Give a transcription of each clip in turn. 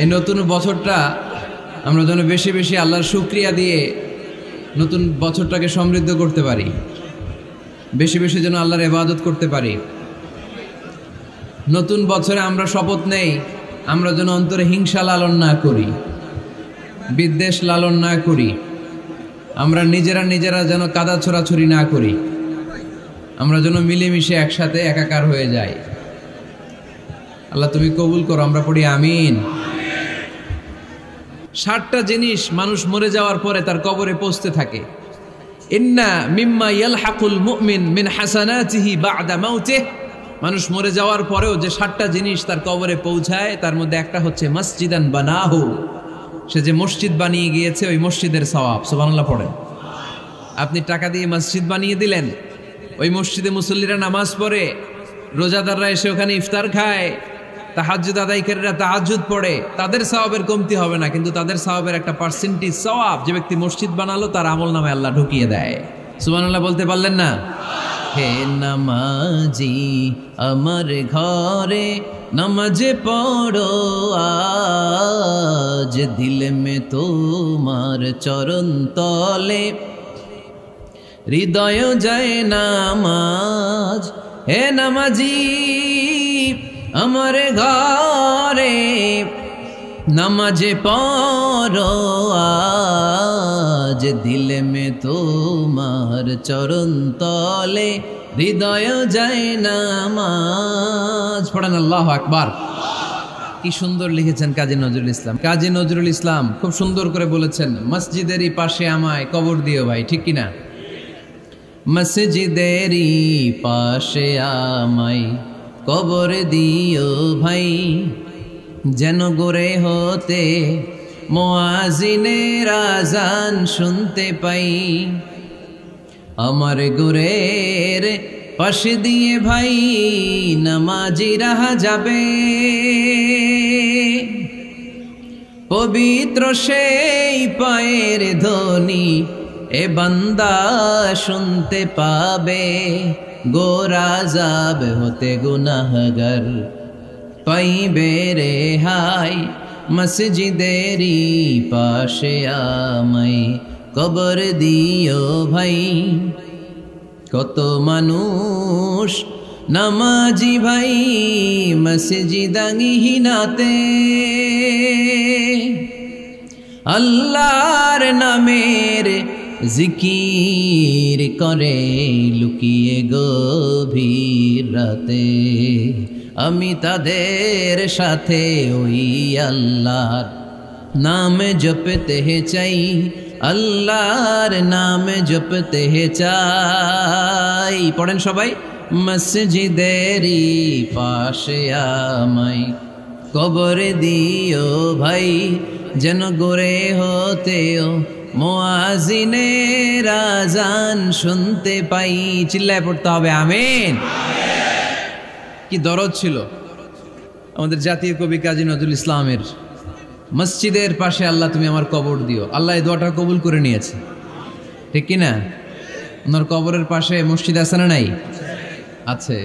এই নতুন বছরটা আমরা যেন বেশি বেশি আল্লাহর শুকরিয়া দিয়ে নতুন বছরটাকে সমৃদ্ধ করতে পারি, বেশি বেশি যেন আল্লাহর ইবাদত করতে পারি। নতুন বছরে আমরা শপথ নেই আমরা যেন অন্তরে হিংসা লালন না করি, বিদ্বেষ লালন না করি, আমরা নিজেরা যেন কাদা ছোড়াছুরি না করি, আমরা যেন মিলেমিশে একসাথে একাকার হয়ে যাই। আল্লাহ তুমি কবুল করো, আমরা পড়ি আমিন। 60টা জিনিস মানুষ মরে যাওয়ার পরে তার কবরে পৌঁছতে থাকে। ইন্না মিম্মা ইয়ালহাকুল মুমিন মিন হাসানাতিহি বা'দা মাউতিহি, মানুষ মরে যাওয়ার পরেও যে 60টা জিনিস তার কবরে পৌঁছায় তার মধ্যে একটা হচ্ছে মসজিদান বানাহু, সে যে মসজিদ বানিয়ে গিয়েছে ওই মসজিদের সওয়াব। সুবহানাল্লাহ পড়েন। আপনি টাকা দিয়ে মসজিদ বানিয়ে দিলেন, ওই মসজিদে মুসল্লিরা নামাজ পড়ে, রোজাদাররা এসে ওখানে ইফতার খায়, তাহাজ্জুদ আদায়কারীরা তাহাজ্জুদ পড়ে, তাদের সওয়াবের কমতি হবে না, কিন্তু তাদের সওয়াবের একটা পার্সেন্টেজ সওয়াব যে ব্যক্তি মসজিদ বানালো তার আমলনামে আল্লাহ ঢুকিয়ে দেয়। সুবহানাল্লাহ বলতে পারলেন না? হে নামাজি আমার ঘরে নামাজ পড়ো আজ, দিল মে তোমার চরণ তলে হৃদয় যায় নামাজ। হে নামাজি আমার ঘরে নামাজে পড়ো আজ, দিল মে তোমার চরণ তলে হৃদয় যায় নামাজ। পড়েন আল্লাহু আকবার। কি সুন্দর লিখেছেন কাজী নজরুল ইসলাম। কাজী নজরুল ইসলাম খুব সুন্দর করে বলেছেন, মসজিদেরই পাশে আমায় কবর দিও ভাই, ঠিক কিনা? মসজিদেরই পাশে আমায় কবর দিও ভাই, যেন গোরে হতে মুয়াজ্জিনের আযান শুনতে পাই। আমার গোরের পাশে দিয়ে ভাই নামাজিরা যাবে, পবিত্র সেই পায়ের ধ্বনি এ বান্দা শুনতে পাবে। গোরা যাব হতে গুনাহগার পাইবে রেহাই, মসজিদেরই পাশে আমায় কবর দিও ভাই। কত মানুষ নামাজি ভাই মসজিদাঙ্গিহীনাতে, আল্লাহর নামের জিকির করে লুকিয়ে গভীর রাতে। আমি তাদের সাথে ওই আল্লাহর নাম জপতে চাই, আল্লাহর নাম জপতে চাই। পড়েন সবাই, মসজিদেরই পাশে আমায় কবর দিও ভাই, যেন গোরে হতেও মুয়াজ্জিনের আযান শুনতে পাই। চিল্লায় পড়তে হবে আমিন। কি দরদ ছিল আমাদের জাতীয় কবি কাজী নজরুল ইসলামের, মসজিদের পাশে আল্লাহ তুমি আমার কবর দিও। আল্লাহ এই দোয়াটা কবুল করে নিয়েছে, ঠিক কিনা? ওনার কবরের পাশে মসজিদ আছে না নাই? আছে।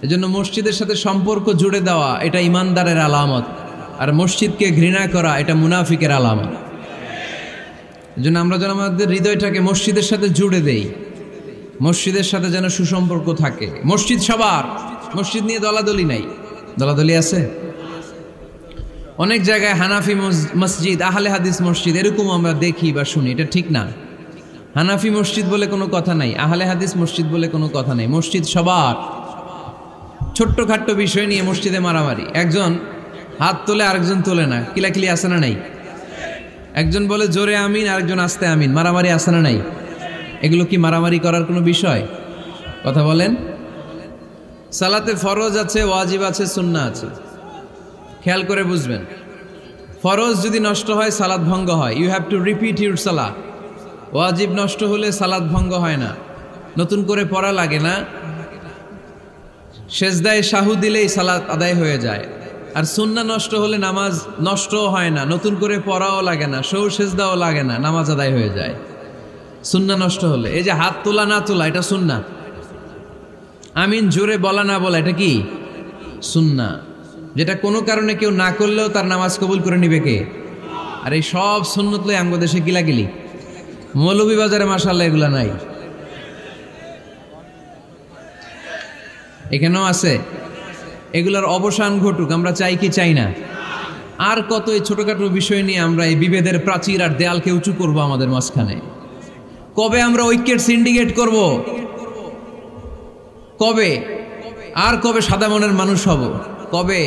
এজন্য মসজিদের সাথে সম্পর্ক জুড়ে দেওয়া এটা ইমানদারের আলামত, আর মসজিদকে ঘৃণা করা এটা মুনাফিকের আলামত। এজন্য আমরা যেন আমাদের হৃদয়টাকে মসজিদের সাথে জুড়ে দেই, মসজিদের সাথে যেন সুসম্পর্ক থাকে। মসজিদ সবার, মসজিদ নিয়ে দলাদলি নাই। দলাদলি আছে অনেক জায়গায়, হানাফি মসজিদ, আহলে হাদিস মসজিদ, এরকম আমরা দেখি বা শুনি, এটা ঠিক না। হানাফি মসজিদ বলে কোনো কথা নাই, আহলে হাদিস মসজিদ বলে কোনো কথা নাই। মসজিদ সবার। ছোট্ট খাট্ট বিষয় নিয়ে মসজিদে মারামারি, একজন হাত তোলে আরেকজন তোলে না, কিলাকিলি আছে না নাই? একজন বলে জোরে আমিন, আরেকজন আস্তে আমিন, মারামারি আছে না নাই? এগুলো কি মারামারি করার কোনো বিষয়? কথা বলেন। সালাতে ফরজ আছে, ওয়াজিব আছে, সুন্নাহ আছে। খেয়াল করে বুঝবেন, ফরজ যদি নষ্ট হয় সালাত ভঙ্গ হয়, you have to repeat your সালাত। ওয়াজিব নষ্ট হলে সালাত ভঙ্গ হয় না, নতুন করে পড়া লাগে না, সেজদায় সাহু দিলেই সালাত আদায় হয়ে যায়। আর সুন্নাহ নষ্ট হলে নামাজ নষ্টও হয় না, নতুন করে পড়াও লাগে না, সৌ সেজদাও লাগে না, নামাজ আদায় হয়ে যায়। সুন্নাহ নষ্ট হলে, এই যে হাত তোলা না তোলা এটা সুন্নাহ, আমিন জোরে বলা না বলা এটা কি সুন্নাহ। যেটা কোনো কারণে কেউ না করলেও তার নামাজ কবুল করে নিবে কে? আর এই সব সুন্নত লই আমগো দেশে গিলাগিলি, মৌলভীবাজারে মাশাআল্লাহ এগুলা নাই, এখানেও আছে। এগুলার অবসান ঘটুক, আমরা চাই কি চাই না? আর কত এই ছোটখাটো বিষয় নিয়ে আমরা এই বিভেদের প্রাচীর আর দেয়ালকে উঁচু করব আমাদের মাঝখানে? কবে আমরা ঐক্যের সিন্ডিকেট করব? কবে? আর কবে সাদা মনের মানুষ হব? কবে?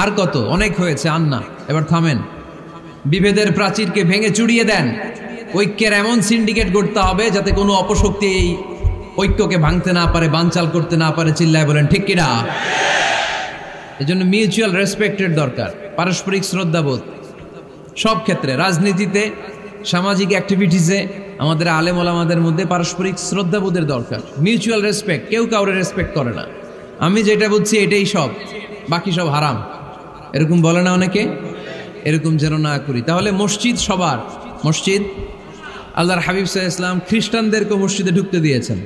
আর কত? অনেক হয়েছে, আর না, এবার থামেন। বিভেদের প্রাচীরকে ভেঙে চুড়িয়ে দেন। ঐক্যের এমন সিন্ডিকেট করতে হবে যাতে কোনো অপশক্তি এই ঐক্যকে ভাঙতে না পারে, বানচাল করতে না পারে। চিল্লায় বলেন ঠিক কিনা? এজন্য মিউচুয়াল রেসপেক্টের দরকার, পারস্পরিক শ্রদ্ধাবোধ সব ক্ষেত্রে, রাজনীতিতে, সামাজিক অ্যাক্টিভিটিসে আমাদের আলেম ওলামাদের মধ্যে পারস্পরিক শ্রদ্ধাবোধের দরকার, মিউচুয়াল রেসপেক্ট। কেউ কাউরে রেসপেক্ট করে না, আমি যেটা বুঝছি এটাই সব, বাকি সব হারাম, এরকম বলে না অনেকে? এরকম যেন না করি। তাহলে মসজিদ সবার, মসজিদ আল্লাহর হাবিব সাল্লাল্লাহু আলাইহি ওয়াসাল্লাম খ্রিস্টানদেরকে মসজিদে ঢুকতে দিয়েছেন,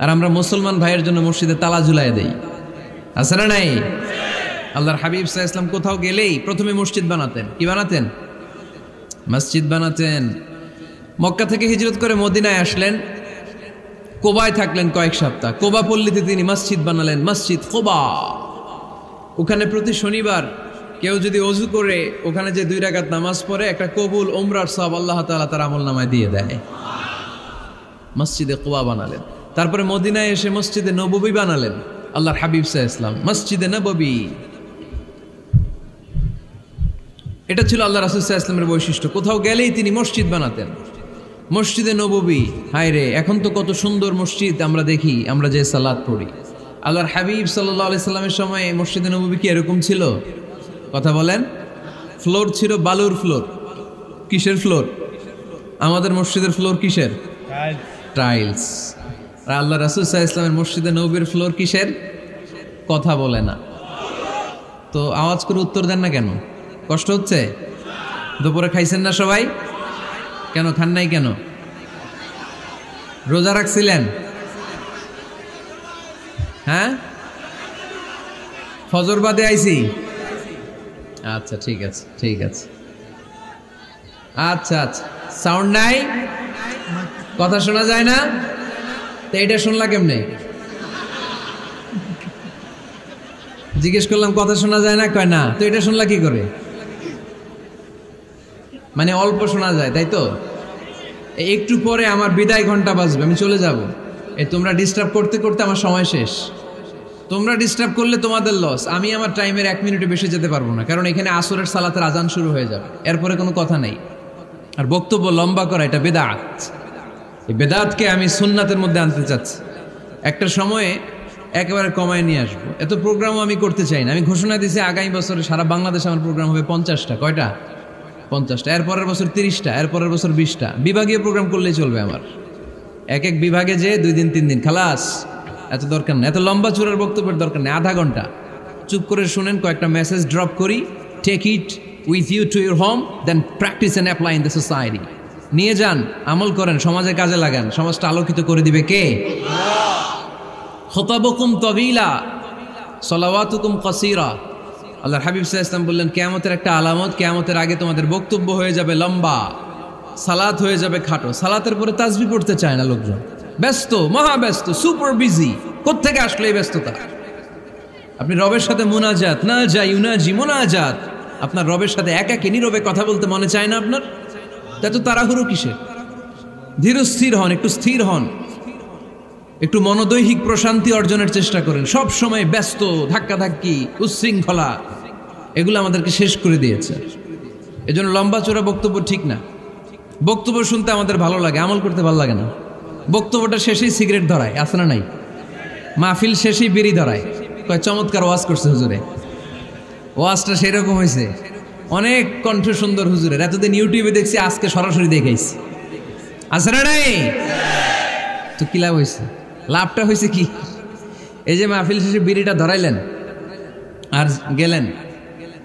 আর আমরা মুসলমান ভাইয়ের জন্য মসজিদে তালা ঝুলাই দেই, আছে না নাই? আল্লাহর হাবিব সাল্লাল্লাহু আলাইহি ওয়াসাল্লাম কোথাও গেলেই প্রথমে মসজিদ বানাতেন। কি বানাতেন? মসজিদ বানাতেন। মক্কা থেকে হিজরত করে মদিনায় আসলেন, কোবায় থাকলেন কয়েক সপ্তাহ। কোবা পল্লীতে তিনি মসজিদ বানালেন, মসজিদ কোবা। ওখানে প্রতি শনিবার কেউ যদি ওযু করে ওখানে যে 2 রাকাত নামাজ পড়ে, একটা কবুল উমরার সওয়াব আল্লাহ তাআলা তার আমলনামায় দিয়ে দেয়। মসজিদে কোবা বানালেন। তারপরে মদিনায় এসে মসজিদে নববী বানালেন আল্লাহর হাবিব সাল্লাল্লাহু আলাইহি ওয়াসাল্লাম, মসজিদে নববী। এটা ছিল আল্লাহ রাসূল সাল্লাল্লাহু আলাইহি ওয়াসাল্লামের বৈশিষ্ট্য। কোথাও গেলেই তিনি মসজিদ বানাতেন, মসজিদে নববী। হায় রে, এখন তো কত সুন্দর মসজিদ আমরা দেখি, আমরা যে সালাত পড়ি। আল্লাহর হাবিব সাল্লাল্লাহু আলাইহি সাল্লামের সময় মসজিদে নববী কি এরকম ছিল? কথা বলেন। ফ্লোর ছিল বালুর ফ্লোর। কিসের ফ্লোর? আমাদের মসজিদের ফ্লোর কিসের? টাইলস। আর আল্লাহ রাসূল সাল্লাল্লাহু আলাইহি ওয়াসাল্লামের মসজিদে নববীর ফ্লোর কিসের? কথা বলে না তো আওয়াজ করে উত্তর দেন না কেন? কষ্ট হচ্ছে? দুপুরে খাইছেন না সবাই? কেন খান নাই কেন? রোজা রাখছিলেন? হ্যাঁ, ফজর বাদে আইছি। আচ্ছা ঠিক আছে, ঠিক আছে। আচ্ছা আচ্ছা, সাউন্ড নাই, কথা শোনা যায় না? তো এটা শুনলা কেমনে? জিজ্ঞেস করলাম কথা শোনা যায় না, কয় না। তো এটা শুনলা কি করে? মানে অল্প শোনা যায়, তাই তো? একটু পরে আমার বিদায় ঘন্টা বাজবে, আমি চলে যাব। তোমরা ডিস্টার্ব করতে করতে আমার সময় শেষ। তোমরা ডিস্টার্ব করলে তোমাদের লস। আমি আমার টাইমের 1 মিনিটে বেশি যেতে পারবো না, কারণ এখানে আসরের সালাতের আজান শুরু হয়ে যাবে, এরপরে কোনো কথা নেই। আর বক্তব্য লম্বা করা এটা বেদাত। এই বেদাতকে আমি সুন্নাতের মধ্যে আনতে চাচ্ছি। একটা সময়ে একেবারে কমায় নিয়ে আসবো। এত প্রোগ্রামও আমি করতে চাই না। আমি ঘোষণা দিয়েছি আগামী বছরে সারা বাংলাদেশে আমার প্রোগ্রাম হবে 50টা। কয়টা? 50টা। এরপরের বছর 30টা, এরপরের বছর 20টা। বিভাগীয় প্রোগ্রাম করলেই চলবে আমার। এক এক বিভাগে যে 2 দিন 3 দিন খালাস। এত দরকার নেই, এত লম্বা চূড়ার বক্তব্যের দরকার নেই। আধা ঘন্টা চুপ করে শুনেন, কয়েকটা মেসেজ ড্রপ করি, take it with you to your home, then practice and apply in the society. নিয়ে যান, আমল করেন, সমাজে কাজে লাগান। সমাজটা আলোকিত করে দিবে কে? খুতাবুকুম তাবিলা সালাওয়াতুকুম কাসীরা। আল্লাহর হাবিব সাল্লাল্লাহু আলাইহি ওয়াসাল্লাম বললেন, কিয়ামতের একটা আলামত, কিয়ামতের আগে তোমাদের বক্তব্য হয়ে যাবে লম্বা, সালাত হয়ে যাবে খাটো। সালাতের পরে তাসবিহ পড়তে চায় না লোকজন, ব্যস্ত, মহা ব্যস্ত, সুপার বিজি। কোত্থেকে আসলে এই ব্যস্ততা? আপনি রবের সাথে মুনাজাত, না যাই ইউনাজি মুনাজাত, আপনার রবের সাথে একাকী নীরবে কথা বলতে মনে চায় না আপনার? এত তাড়াহুড়ো কিসের? ধীর স্থির হন, একটু স্থির হন, একটু মনোদৈহিক প্রশান্তি অর্জনের চেষ্টা করেন। সব সময় ব্যস্ত, ধাক্কাধাক্কি, উচ্ছৃঙ্খলা, এগুলো আমাদেরকে শেষ করে দিয়েছে। এজন্য লম্বা চোরা বক্তব্য ঠিক না। বক্তব্য শুনতে আমাদের ভালো লাগে, আমল করতে ভালো লাগে না। বক্তব্যটা শেষেই সিগারেট ধরায়, আছে না নাই? মাহফিল শেষেই বিড়ি ধরায়, কয় চমৎকার ওয়াজ করছে হুজুরে। ওয়াজটা সেরকম হয়েছে, অনেক কণ্ঠ সুন্দর হুজুরের। এতদিন ইউটিউবে দেখছি, আজকে সরাসরি দেখাইছি, আছে না নাই? তো কি লাভ হয়েছে? লাভটা হয়েছে কি? এই যে মাহফিল শেষে বিড়িটা ধরাইলেন আর গেলেন,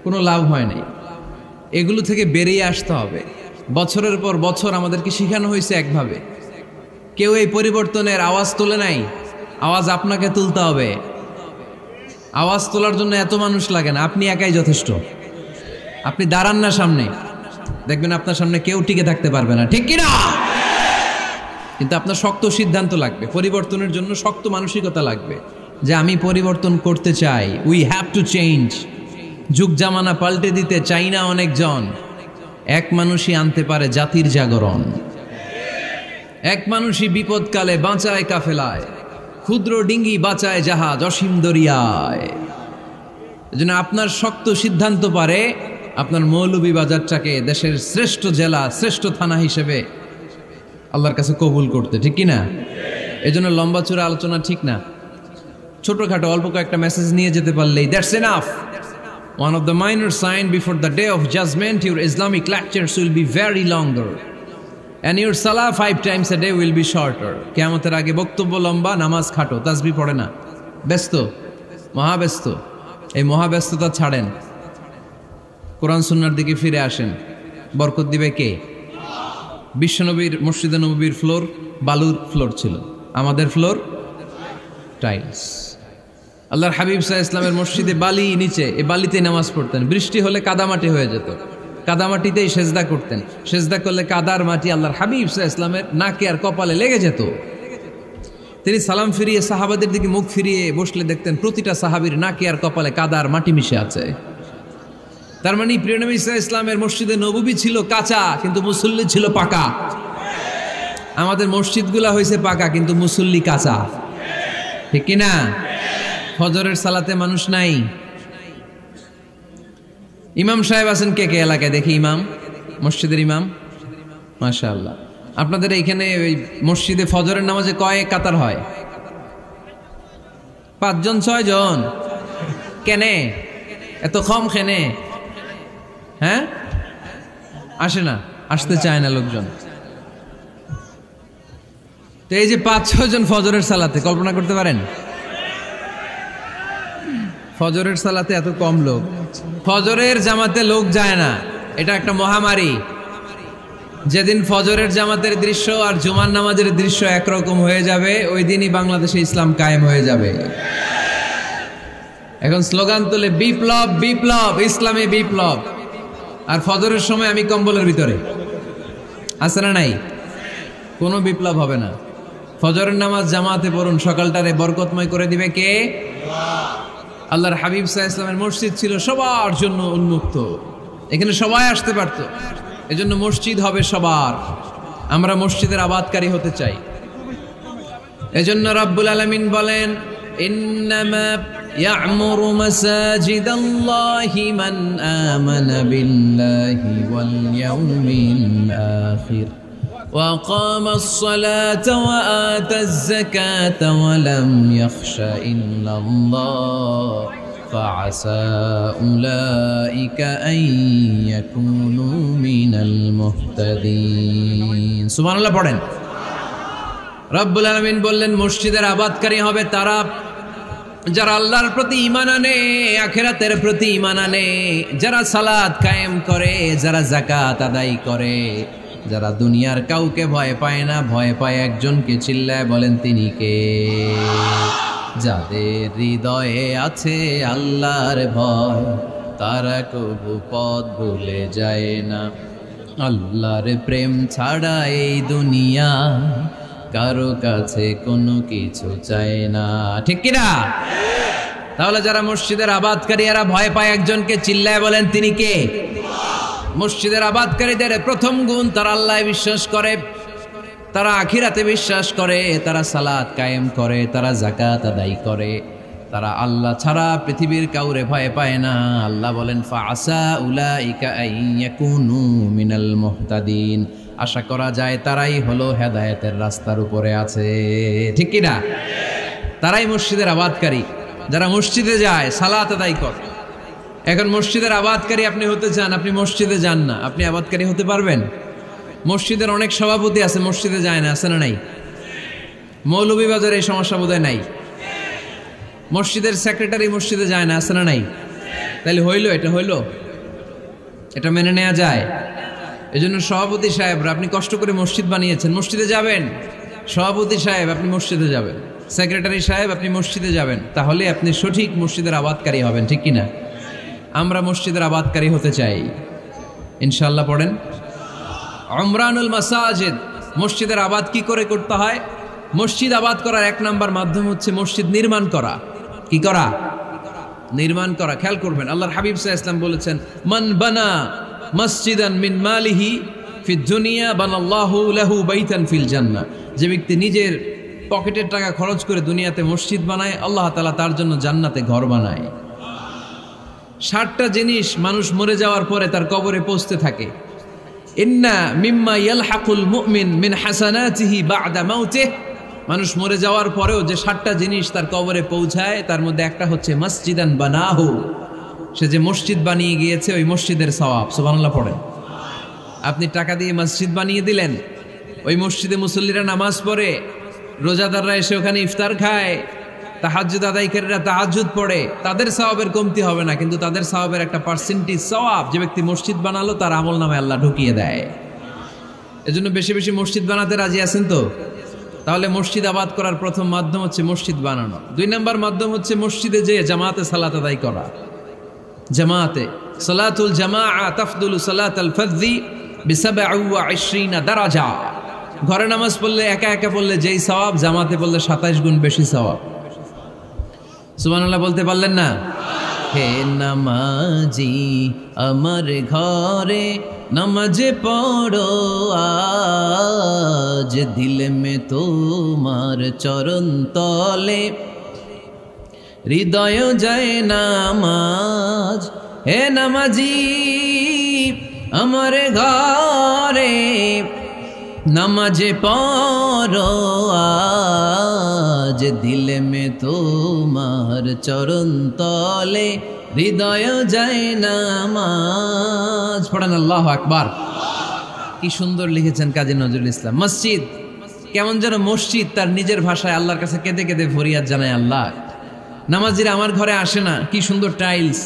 কোনো লাভ হয় নাই। এগুলো থেকে বেরিয়ে আসতে হবে। বছরের পর বছর আমাদেরকে শেখানো হয়েছে একভাবে, কেউ এই পরিবর্তনের আওয়াজ তোলে নাই। আওয়াজ আপনাকে তুলতে হবে, আওয়াজ তোলার জন্য এত মানুষ লাগে না, আপনি একাই যথেষ্ট। আপনি দাঁড়ান না সামনে, দেখবেন আপনার সামনে কেউ টিকে থাকতে পারবে না, ঠিক কিনা? কিন্তু আপনার শক্ত সিদ্ধান্ত লাগবে, পরিবর্তনের জন্য শক্ত মানসিকতা লাগবে যে আমি পরিবর্তন করতে চাই। We have to change. যুগ জামানা পাল্টে দিতে চাই না অনেকজন। এক মানুষই আনতে পারে জাতির জাগরণ। এক মানুষই বিপদকালে বাঁচায় কাফেলায়, ক্ষুদ্র ডিঙ্গি বাঁচায় জাহাজ অসীম দরিয়ায়। এজন্য আপনার শক্ত সিদ্ধান্ত পারে আপনার মৌলভীবাজারটাকে দেশের শ্রেষ্ঠ জেলা, শ্রেষ্ঠ থানা হিসেবে আল্লাহর কাছে কবুল করতে, ঠিক কিনা? এজন্য লম্বা চূড়া আলোচনা ঠিক না। ছোটখাটো অল্প কয়েকটা মেসেজ নিয়ে যেতে পারলেই that's enough. One of the minor signs before the day of judgment, your Islamic lectures will be very longer. And your salah 5 times a day will be shorter. কিয়ামতের আগে বক্তব্য লম্বা, নামাজ খাটো, তাসবিহ পড়ে না, ব্যস্ত, মহাব্যস্ত। এই মহাব্যস্ততা ছাড়েন, কোরআন সুন্নাহর দিকে ফিরে আসেন। বরকত দিবে কে? বিশ্বনবীর মসজিদে নববীর ফ্লোর বালুর ফ্লোর ছিল, আমাদের ফ্লোর টাইলস। আল্লাহর হাবিব সাল্লাল্লাহু আলাইহি ওয়াসাল্লামের মসজিদে বালি নিচে, এই বালিতেই নামাজ পড়তেন। বৃষ্টি হলে কাদামাটি হয়ে যেত, কাদামাটিতেই সেজদা করতেন। সেজদা করলে কাদার মাটি আল্লাহর হাবিব সাল্লাল্লাহু আলাইহি ওয়াসাল্লামের নাকে আর কপালে লেগে যেত। তিনি সালাম ফিরিয়ে সাহাবাদের দিকে মুখ ফিরিয়ে বসলে দেখতেন প্রতিটা সাহাবীর নাকে আর কপালে কাদার মাটি মিশে আছে। তার মানে প্রিয় নবী সাল্লাল্লাহু আলাইহি ওয়াসাল্লামের মসজিদে নববী ছিল কাঁচা, কিন্তু মুসল্লি ছিল পাকা। আমাদের মসজিদগুলা হয়েছে পাকা, কিন্তু মুসল্লি কাঁচা, ঠিক কিনা? ফজরের সালাতে মানুষ নাই। ইমাম সাহেব আছেন কে কে এলাকায়? দেখি ইমাম, মসজিদের ইমাম, মাশাআল্লাহ। আপনাদের এইখানে ওই মসজিদে ফজরের নামাজে কয় কাতার হয়? 5 জন 6 জন? কেনে এত কম? কেনে? হ্যাঁ, আসে না, আসতে চায় না লোকজন। তো এই যে 5-6 জন ফজরের সালাতে, কল্পনা করতে পারেন ফজরের সালাতে এত কম লোক? ফজরের জামাতে লোক যায় না, এটা একটা মহামারী। যেদিন ফজরের জামাতের দৃশ্য আর জুমার নামাজের দৃশ্য একরকম হয়ে যাবে, ওই দিনই বাংলাদেশে ইসলাম কায়েম হয়ে যাবে। এখন স্লোগান তুলে বিপ্লব বিপ্লব, ইসলামে বিপ্লব। আর ফজরের সময় আমি কম্বলের ভিতরে, আছে না নাই? কোনো বিপ্লব হবে না। ফজরের নামাজ জামাতে পড়ুন, সকালটারে বরকতময় করে দিবে কে? আল্লাহর হাবিব সাল্লাল্লাহু আলাইহি ওয়াসাল্লামের মসজিদ ছিল সবার জন্য উন্মুক্ত, এখানে সবাই আসতে পারত। এজন্য মসজিদ হবে সবার। আমরা মসজিদের আবাদকারী হতে চাই। এজন্য রাব্বুল আলামিন বলেন, ইন্নামা ইয়া'মুরু মাসাজিদাল্লাহি মান আমানা বিল্লাহি ওয়াল ইয়াউমিল আখির ওয়া কামাস সালাতা ওয়া আতাজ যাকাতা ওয়া লাম ইয়াখশা ইল্লাল্লাহ ফাআসা উলাইকা আন ইয়াকুনু মিনাল মুহতাদিন। সুবহানাল্লাহ পড়েন। রব্বুল আলামিন বললেন মসজিদের আবাদকারী হবে তারা যারা আল্লাহর প্রতি ঈমান আনে, আখিরাতের প্রতি ঈমান আনে, যারা সালাত কায়েম করে, যারা যাকাত আদায় করে, যারা দুনিয়ার কাউকে ভয় পায় না, ভয় পায় একজনকে। চিল্লায় বলেন তিনি কে? যাদের হৃদয়ে আছে আল্লাহর ভয়, তারা কবু পথ ভুলে যায় না। আল্লাহর প্রেম ছাড়া এই দুনিয়া কারো কাছে কোনো কিছু চায় না, ঠিক কিনা? তাহলে যারা মসজিদের আবাদকারী এরা ভয় পায় একজনকে, চিল্লায় বলেন তিনি কে? মসজিদের আবাদকারীদের প্রথম গুণ, তারা আল্লাহ বিশ্বাস করে, তারা আখিরাতে বিশ্বাস করে, তারা সালাত কায়েম করে, তারা যাকাত আদায় করে, তারা আল্লাহ ছাড়া পৃথিবীর কাউরে ভয় পায় না। আল্লাহ বলেন ফাআসা উলাইকা আইয়াকুনু মিনাল মুহতাদিন। আশা করা যায় তারাই হলো হেদায়েতের রাস্তার উপরে আছে, ঠিক কিনা? তারাই মসজিদের আবাদকারী, যারা মসজিদে যায়, সালাত আদায় করে। এখন মসজিদের আবাদকারী আপনি হতে চান, আপনি মসজিদে যান না, আপনি আবাদকারী হতে পারবেন? মসজিদের অনেক সভাপতি আছে মসজিদে যায় না, আছে না নাই? মৌলভীবাজারে এই সমস্যা বোধহয় নাই। মসজিদের সেক্রেটারি মসজিদে যায় না, আছে না নাই? তাহলে হইলো, এটা হইলো, এটা মেনে নেওয়া যায়? এজন্য সভাপতি সাহেবরা, আপনি কষ্ট করে মসজিদ বানিয়েছেন, মসজিদে যাবেন। সভাপতি সাহেব আপনি মসজিদে যাবেন। সেক্রেটারি সাহেব আপনি মসজিদে যাবেন, তাহলে আপনি সঠিক মসজিদের আবাদকারী হবেন, ঠিক কিনা? আমরা মসজিদের আবাদকারী হতে চাই, ইনশাআল্লাহ পড়েন। উমরানুল মাসাজিদ, মসজিদের আবাদ কি করে করতে হয়? মসজিদ আবাদ করার এক নাম্বার মাধ্যম হচ্ছে মসজিদ নির্মাণ করা। কি করা? নির্মাণ করা। খেয়াল করবেন, আল্লাহর হাবিব সাল্লাল্লাহু আলাইহি ওয়াসাল্লাম বলেছেন, মান বানা মসজিদান মিন মালিহি ফিদ দুনিয়া বানাল্লাহু লাহু বাইতান ফিল জান্নাহ। যে ব্যক্তি নিজের পকেটের টাকা খরচ করে দুনিয়াতে মসজিদ বানায়, আল্লাহ তাআলা তার জন্য জান্নাতে ঘর বানায়। 60টা জিনিস মানুষ মরে যাওয়ার পরে তার কবরে পৌঁছতে থাকে। ইন্না মিম্মা ইয়ালহাকুল মুমিন মিন হাসানাতিহি বা'দা মাউতিহি, মানুষ মরে যাওয়ার পরেও যে 60টা জিনিস তার কবরে পৌঁছায়, তার মধ্যে একটা হচ্ছে মসজিদান বানাহু, সে যে মসজিদ বানিয়ে গিয়েছে ওই মসজিদের সওয়াব। সুবহানাল্লাহ পড়েন। আপনি টাকা দিয়ে মসজিদ বানিয়ে দিলেন, ওই মসজিদে মুসল্লিরা নামাজ পড়ে, রোজাদাররা এসে ওখানে ইফতার খায়, তাহাজ্জুদ আদায়কারীরা তাহাজ্জুদ পড়ে, তাদের সওয়াবের কমতি হবে না, কিন্তু তাদের সওয়াবের একটা পার্সেন্টেজ সওয়াব যে ব্যক্তি মসজিদ বানালো তার আমলনামায় আল্লাহ ঢুকিয়ে দেয়। এজন্য বেশি বেশি মসজিদ বানাতে রাজি আছেন তো? তাহলে মসজিদ আবাদ করার প্রথম মাধ্যম হচ্ছে মসজিদ বানানো। 2 নম্বর মাধ্যম হচ্ছে মসজিদে যেয়ে জামাতে সালাত আদায় করা। জামাতে সালাতুল জামাআ তাফদুলু সালাতাল ফাযযি বি27 দারাজা। ঘরে নামাজ পড়লে একা একা পড়লে যেই সওয়াব, জামাতে পড়লে 27 গুণ বেশি সওয়াব। সুবহানাল্লাহ বলতে পারলেন না? হে নামাজি আমার ঘরে নামাজ পড়ো আজ, দিল মে তোমার চরণ তলে হৃদয় যায় নামাজ। হে নামাজি আমার ঘরে নামাজ পড়ো আজ, দিল মে তোমার চরণ তলে হৃদয় যায় নামাজ। পড়েন আল্লাহু আকবার। কি সুন্দর লিখেছেন কাজী নজরুল ইসলাম। মসজিদ কেমন যেন মসজিদ তার নিজের ভাষায় আল্লাহর কাছে কেঁদে কেঁদে ফরিয়াদ জানায়, আল্লাহ নামাজিরা আমার ঘরে আসে না, কি সুন্দর টাইলস,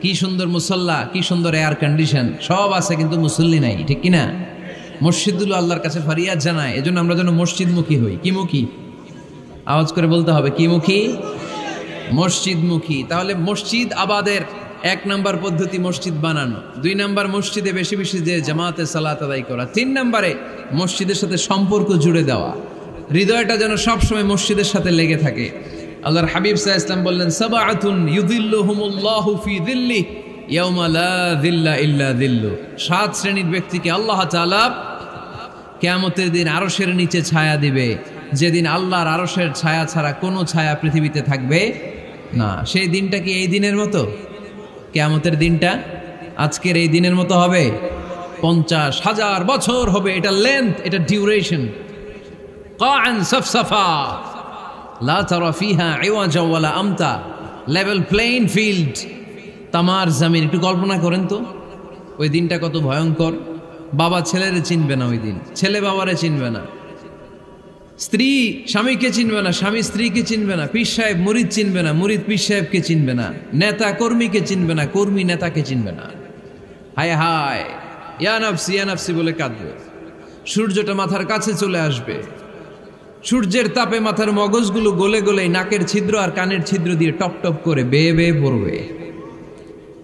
কি সুন্দর মুসল্লা, কি সুন্দর এয়ার কন্ডিশন, সব আছে কিন্তু মুসল্লি নাই, ঠিক কিনা? মসজিদগুলো আল্লাহর কাছে ফরিয়াদ জানায়। এজন্য আমরা যেন মসজিদমুখী হই। কি মুখী? আওয়াজ করে বলতে হবে, কি মুখী? মসজিদমুখী। তাহলে মসজিদ আবাদের 1 নম্বর পদ্ধতি মসজিদ বানানো। 2 নম্বর মসজিদে বেশি বেশি যে জামাতে সালাত আদায় করা। 3 নম্বরে মসজিদের সাথে সম্পর্ক জুড়ে দেওয়া, হৃদয়টা যেন সবসময় মসজিদের সাথে লেগে থাকে। আল্লাহর হাবিব সাল্লাল্লাহু আলাইহি ওয়াসাল্লাম বললেন, সাবআতুন ইউযিল্লুহুমুল্লাহু ফি যিল্লিহি ইয়াওমা লা যিল্লা ইল্লা যিল্লু। 7 শ্রেণীর ব্যক্তিকে আল্লাহ তাআলা কিয়ামতের দিন আরশের নিচে ছায়া দিবে, যেদিন আল্লাহর আরশের ছায়া ছাড়া কোনো ছায়া পৃথিবীতে থাকবে না। সেই দিনটা কি এই দিনের মতো? কিয়ামতের দিনটা আজকের এই দিনের মতো হবে? 50,000 বছর হবে। এটা লেন্থ, এটা ডিউরেশন। কাআন সাফসাফা লা তারা ফিহা ইওয়াজা ওয়ালা আমতা, লেভেল প্লেইন ফিল্ড, তামার জমিন। একটু কল্পনা করেন তো ওই দিনটা কত ভয়ঙ্কর। বাবা ছেলেরে চিনবে না ওই দিন, ছেলে বাবারে চিনবে না, স্ত্রী স্বামীকে চিনবে না, স্বামী স্ত্রীকে চিনবে না, পীর সাহেব মুরিদ চিনবে না, মুরিদ পীর সাহেবকে চিনবে না, নেতা কর্মীকে চিনবে না, কর্মী নেতাকে চিনবে না। হায় হায়, ইয়া নাফসি বলে কাঁদবে। সূর্যটা মাথার কাছে চলে আসবে, সূর্যের তাপে মাথার মগজগুলো গলে গলে নাকের ছিদ্র আর কানের ছিদ্র দিয়ে টপ টপ করে বেয়ে বেয়ে পড়বে।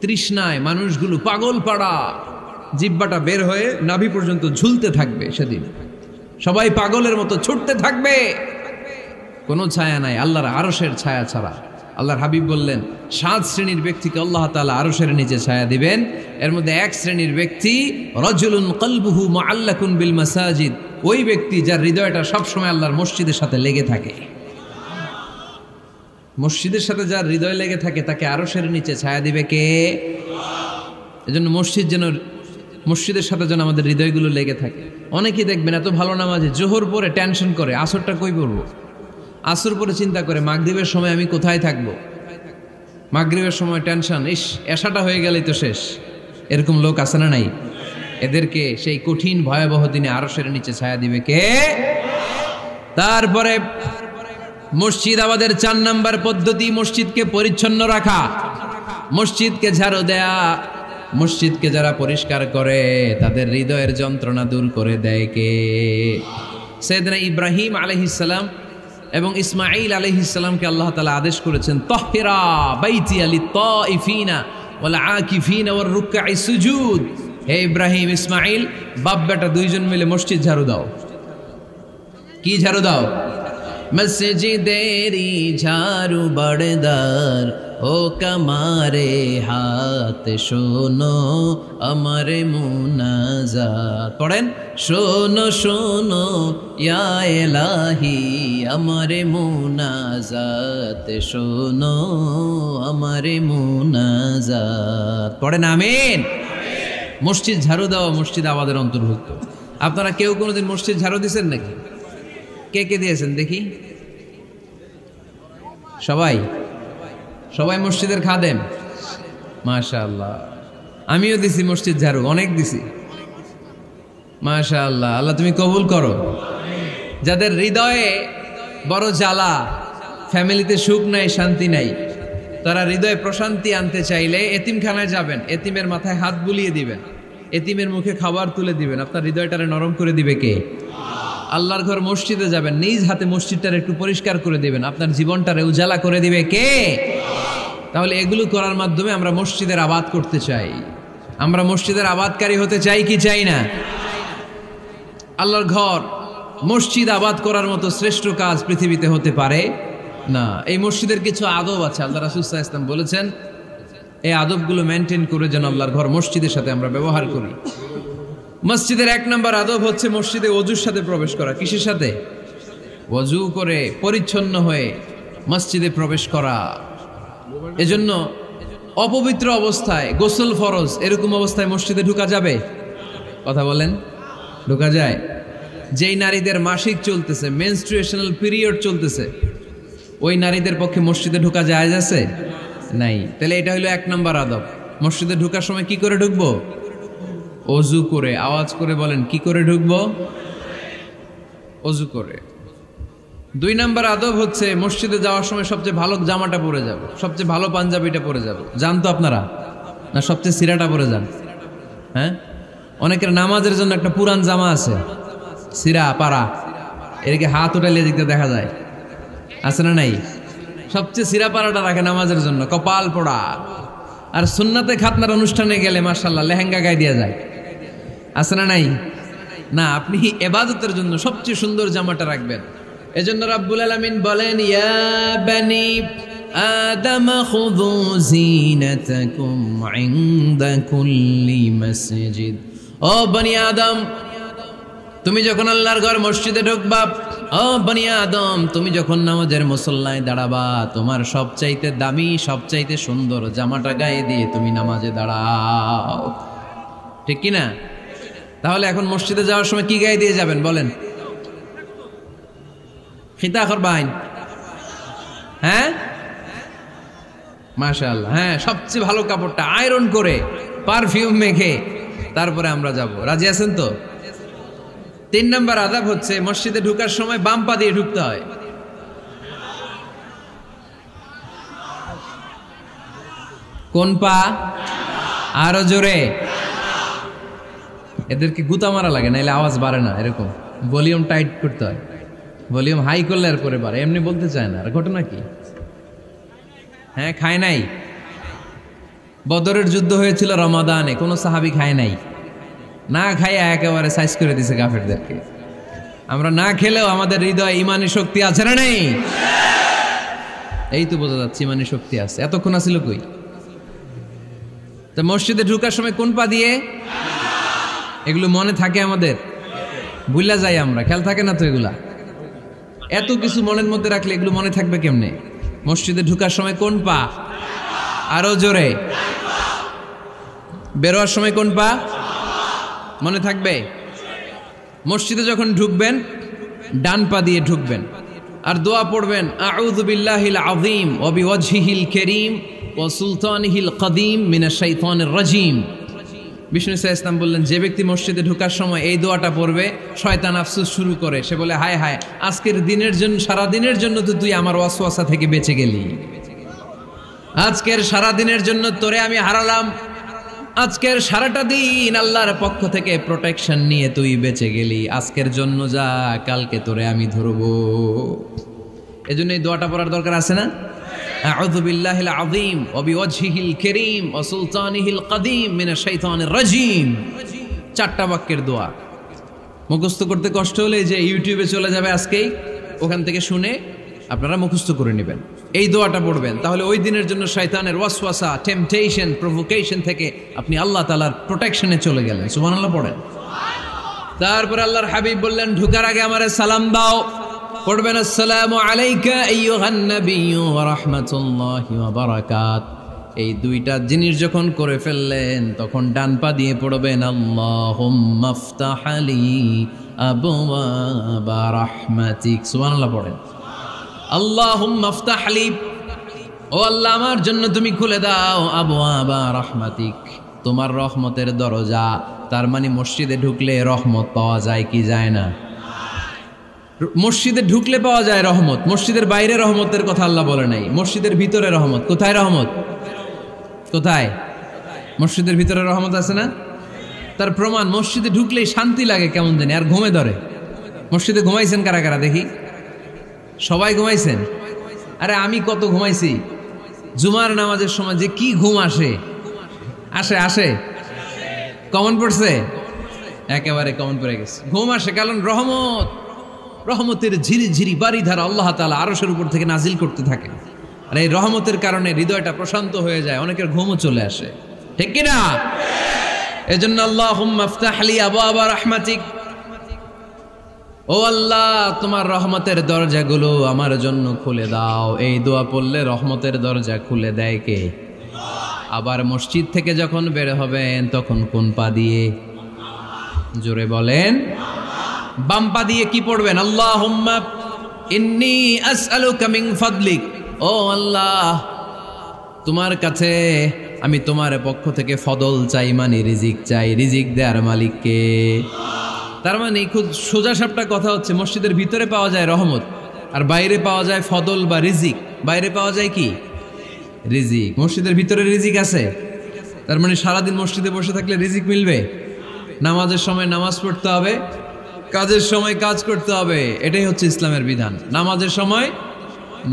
তৃষ্ণায় মানুষগুলো পাগল পাড়া, জিহ্বাটা বের হয়ে নাভি পর্যন্ত ঝুলতে থাকবে। সেদিন সবাই পাগলের মতো ছুটতে থাকবে, কোনো ছায়া নাই আল্লাহর আরশের ছায়া ছাড়া। আল্লাহর হাবিব বললেন, 7 শ্রেণীর ব্যক্তিকে আল্লাহ তাআলা আরশের নিচে ছায়া দিবেন। এর মধ্যে 1 শ্রেণীর ব্যক্তি, রাজুলুন কলবুহু মুআল্লাকুন বিল মাসাজিদ, ওই ব্যক্তি যার হৃদয়টা সবসময় আল্লাহর মসজিদের সাথে লেগে থাকে। মসজিদের সাথে যার হৃদয় লেগে থাকে তাকে আরশের নিচে ছায়া দিবে কে? এজন্য মসজিদের সাথে যেন আমাদের হৃদয়গুলো লেগে থাকে। অনেকেই দেখবেন এত ভালো নামাজে, জোহর পরে টেনশন করে আসরটা কই পড়বো, আসর পরে চিন্তা করে মাগরিবের সময় আমি কোথায় থাকবো, মাগরিবের সময় টেনশন, ইস এশাটা হয়ে গেলেই তো শেষ। এরকম লোক আছে না নাই? এদেরকে সেই কঠিন ভয়াবহ দিনে আরশের নিচে ছায়া দিবে কে? তারপরে মসজিদ আমাদের 4 নম্বর পদ্ধতি, মসজিদকে পরিচ্ছন্ন রাখা, মসজিদকে ঝাড়ু দেয়া। মসজিদকে যারা পরিষ্কার করে তাদের হৃদয়ের যন্ত্রণা দূর করে দেয় কে? সাইয়েদনা ইব্রাহিম আলাইহিস সালাম এবং ইসমাঈল আলাইহিস সালামকে আল্লাহ তাআলা আদেশ করেছেন তাহহিরা বাইতিয়া লিত্তাইফিনা ওয়াল আকিফিনা ওয়ার রুকআই সুজুদ। হে ইব্রাহিম, ইসমাঈল, বাপ বেটা দুইজন মিলে মসজিদ ঝাড়ু দাও। কি ঝাড়ু দাও? মসজিদেরি ঝাড়ু বড়দার ও কামারে হাত শোনো আমার মুনাজাত। পড়েন, শোনো শোনো ইয়া ইলাহি আমার মুনাজাত, শোনো আমার মুনাজাত। পড়েন আমিন। মসজিদ ঝাড়ু দেওয়া মসজিদ আমাদের অন্তর্ভুক্ত। আপনারা কেউ কোনোদিন মসজিদ ঝাড়ু দিয়েছেন নাকি? কে কে দিয়েছেন দেখি? সবাই? সবাই মসজিদের খাদেম? মাশাআল্লাহ। আমিও দিছি মসজিদ ঝাড়ু, অনেক দিছি। মাশাআল্লাহ, আল্লাহ তুমি কবুল করো। যাদের হৃদয়ে বড় জ্বালা, ফ্যামিলিতে সুখ নাই, শান্তি নাই, তারা হৃদয়ে প্রশান্তি আনতে চাইলে এতিমখানায় যাবেন, এতিমের মাথায় হাত বুলিয়ে দিবেন, এতিমের মুখে খাবার তুলে দিবেন। আপনার হৃদয়টারে নরম করে দিবে কে? আল্লাহর ঘর মসজিদে যাবেন, নিজ হাতে মসজিদটারে একটু পরিষ্কার করে দিবেন, আপনার জীবনটারে উজালা করে দিবে কে? তাহলে এগুলো করার মাধ্যমে আমরা মসজিদের আবাদ করতে চাই। আমরা মসজিদের আবাদকারী হতে চাই কি চাই না? আল্লাহর ঘর মসজিদ আবাদ করার মতো শ্রেষ্ঠ কাজ পৃথিবীতে হতে পারে না। এই মসজিদের কিছু আদব আছে, আল্লাহ রাসূল সাল্লাল্লাহু আলাইহি ওয়াসাল্লাম বলেছেন এই আদবগুলো মেনটেন করে যেন আল্লাহর ঘর মসজিদের সাথে আমরা ব্যবহার করি। মসজিদের 1 নম্বর আদব হচ্ছে মসজিদে ওযুর সাথে প্রবেশ করা। কিসের সাথে? ওযু করে পরিচ্ছন্ন হয়ে মসজিদে প্রবেশ করা। এজন্য অপবিত্র অবস্থায় গোসল ফরজ, এরকম অবস্থায় মসজিদে ঢোকা যাবে? কথা বলেন, ঢোকা যায়? যেই নারীদের মাসিক চলতেছে, মেনস্ট্রুয়েশনাল পিরিয়ড চলতেছে, ওই নারীদের পক্ষে মসজিদে ঢোকা জায়েজ আছে? নাই। তাহলে এটা হলো 1 নম্বর আদব। মসজিদে ঢোকার সময় কি করে ঢুকবো? ওযু করে। আওয়াজ করে বলেন, কি করে ঢুকবো? ওযু করে। 2 নম্বর আদব হচ্ছে মসজিদে যাওয়ার সময় সবচেয়ে ভালো জামাটা পরে যাব, সবচেয়ে ভালো পাঞ্জাবিটা পরে যাব। জান তো আপনারা? না সবচেয়ে সিরাটা পরে যান? হ্যাঁ, অনেকের নামাজের জন্য একটা পুরান জামা আছে, সিরা পাড়া, এদিকে হাত উঠাইলে দিকতে দেখা যায়, আছে না নাই? সবচেয়ে সিরা পাড়াটা রাখে নামাজের জন্য, কপাল পোড়া। আর সুন্নাতে খাতনার অনুষ্ঠানে গেলে মাশাআল্লাহ লেহেঙ্গা গায়ে দেওয়া যায়, আছে না নাই? না, আপনি ইবাদতের জন্য সবচেয়ে সুন্দর জামাটা রাখবেন। এজন্য রাব্বুল আলামিন বলেন, ইয়া বানি আদম খুযু জিনাতাকুম ইনদা কুল্লি মসজিদ। ও বনি আদম, তুমি যখন আল্লাহর ঘর মসজিদে ঢুকবা, ও বনি আদম, তুমি যখন নামাজের মুসল্লায় দাঁড়াবা, তোমার সবচাইতে দামি, সবচাইতে সুন্দর জামাটা গায়ে দিয়ে তুমি নামাজে দাঁড়াও। ঠিক কি না? তাহলে এখন মসজিদে যাওয়ার সময় কি গায়ে দিয়ে যাবেন বলেন? খিতা করবাইন? হ্যাঁ, মাশাআল্লাহ। হ্যাঁ, সবচেয়ে ভালো কাপড়টা আয়রন করে পারফিউম মেখে তারপরে আমরা যাব। রাজি আছেন তো? 3 নম্বর আদব হচ্ছে মসজিদে ঢোকার সময় বাম পা দিয়ে ঢুকতে হয়। কোন পা? আরো জোরে। এদেরকে গুতা মারা লাগে, নাইলে আওয়াজ বাড়ে না। এরকম ভলিউম টাইট করতে হয়, ভলিউম হাই করলে আর পরে বাড়ে, এমনি বলতে চায় না। আর ঘটনা কি? হ্যাঁ, খায় নাই। বদরের যুদ্ধ হয়েছিল রমাদানে, কোনো সাহাবী খায় নাই, না খাইয়া একেবারে সাইজ করে দিছে কাফেরদেরকে। আমরা না খেলেও আমাদের হৃদয়ে ইমানি শক্তি আছে না নেই? এই তো বোঝা যাচ্ছে ইমানি শক্তি আছে। এতক্ষণ আছিল কই? তো মসজিদে ঢোকার সময় কোন পা দিয়ে? এগুলো মনে থাকে আমাদের? ভুলা যাই আমরা, খেয়াল থাকে না তো এগুলা। এত কিছু মনের মধ্যে রাখলে এগুলো মনে থাকবে কেমনে? মসজিদে ঢোকার সময় কোন পা? আরো জোরে। বেরোয়ার সময় কোন পা? মনে থাকবে? মসজিদে যখন ঢুকবেন ডান পা দিয়ে ঢুকবেন, আর দোয়া পড়বেন, আউযু বিল্লাহিল আযীম ওয়া বিওয়াজহিল কারীম ওয়া সুলতানিহিল কদীম মিনাশ শাইতানির রাজীম। বিষ্ণু সাল্লাল্লাহু আলাইহি ওয়াসাল্লাম বললেন, যে ব্যক্তি মসজিদে ঢোকার সময় এই দোয়াটা পড়বে, শয়তান আফসোস শুরু করে। সে বলে, হায় হায়, আজকের দিনের জন্য, সারা দিনের জন্য তো তুই আমার ওয়াসওয়াসা থেকে বেঁচে গেলি। আজকের সারা দিনের জন্য তোরে আমি হারালাম, আজকের সারাটা দিন আল্লাহর পক্ষ থেকে প্রোটেকশন নিয়ে তুই বেঁচে গেলি। আজকের জন্য যা, কালকে তোরে আমি ধরবো। এজন্য এই দোয়াটা পড়ার দরকার আছে না? আউযু বিল্লাহিল আযীম ওয়া বিওয়াজহিল কারীম ওয়া সুলতানিহিল কাদীম মিনাশ শাইতানির রাজীম। 4টা বাক্যের দোয়া। মুখস্থ করতে কষ্ট হলে যে ইউটিউবে চলে যাবে আজকেই, ওখান থেকে শুনে আপনারা মুখস্থ করে নেবেন, এই দোয়াটা পড়বেন। তাহলে ওই দিনের জন্য শয়তানের ওয়াসওয়াসা, টেম্পটেশন, প্রভোকেশন থেকে আপনি আল্লাহ তাআলার প্রোটেকশনে চলে গেলেন। সুবহানাল্লাহ পড়েন। তারপর আল্লাহর হাবিব বললেন, ঢোকার আগে আমারে সালাম দাও। পড়বেন, আসসালামু আলাইকা আইয়ুহান নাবিয়্যু ওয়া রাহমাতুল্লাহি ওয়া বারাকাত। এই 2টা জিনিস যখন করে ফেললেন, তখন ডান পা দিয়ে পড়বেন, আল্লাহুম্মা আফতাহ লি আবওয়াবা রাহমাতিক। সুবহানাল্লাহ পড়েন। আল্লাহুম্মা আফতাহ লি, ও আল্লাহ আমার জন্য তুমি খুলে দাও আবওয়াবা রাহমাতিক, তোমার রহমতের দরজা। তার মানে মসজিদে ঢুকলে রহমত পাওয়া যায় কি যায় না? মসজিদে ঢুকলে পাওয়া যায় রহমত, মসজিদের বাইরে রহমতের কথা আল্লাহ বলে নাই। মসজিদের ভিতরে রহমত। কোথায় রহমত? কোথায়? মসজিদের ভিতরে রহমত আছে না? তার প্রমাণ, মসজিদে ঢুকলেই শান্তি লাগে কেমন জানি, আর ঘুমে ধরে। মসজিদে ঘুমাইছেন কারা কারা দেখি? সবাই ঘুমাইছেন? আরে আমি কত ঘুমাইছি। জুমার নামাজের সময় যে কি ঘুম আসে, আসে আসে কমন পড়ছে, একেবারে কমন পড়ে গেছে। ঘুম আসে কারণ রহমতের ঝিরি ঝিরি বাড়ি ধারা আল্লাহ তাআলা আরশের উপর থেকে নাজিল করতে থাকে। আর এই রহমতের কারণে হৃদয়টা প্রশান্ত হয়ে যায়, অনেকের ঘুমও চলে আসে, ঠিক কি না? এজন্য আল্লাহুম্মা আফতাহ লি আবওয়াবা রাহমাতিক, ও আল্লাহ তোমার রহমতের দরজাগুলো আমার জন্য খুলে দাও। এই দোয়া পড়লে রহমতের দরজা খুলে দেয় কে? আবার মসজিদ থেকে যখন বের হবেন তখন কোন পা দিয়ে? জোরে বলেন। বাম পা দিয়ে কি পড়বেন? আল্লাহুম্মা ইন্নী আসআলুকা মিন ফাদলিক, ও আল্লাহ তোমার কাছে আমি তোমার পক্ষ থেকে ফদল চাই, মানে রিজিক চাই। রিজিক দেয়ার মালিক কে? তার মানে খুব সোজা সাপটা কথা হচ্ছে, মসজিদের ভিতরে পাওয়া যায় রহমত, আর বাইরে পাওয়া যায় ফদল বা রিজিক। বাইরে পাওয়া যায় কি? রিজিক। মসজিদের ভিতরে রিজিক আছে। তার মানে সারাদিন মসজিদে বসে থাকলে রিজিক মিলবে? নামাজের সময় নামাজ পড়তে হবে, কাজের সময় কাজ করতে হবে। এটাই হচ্ছে ইসলামের বিধান। নামাজের সময়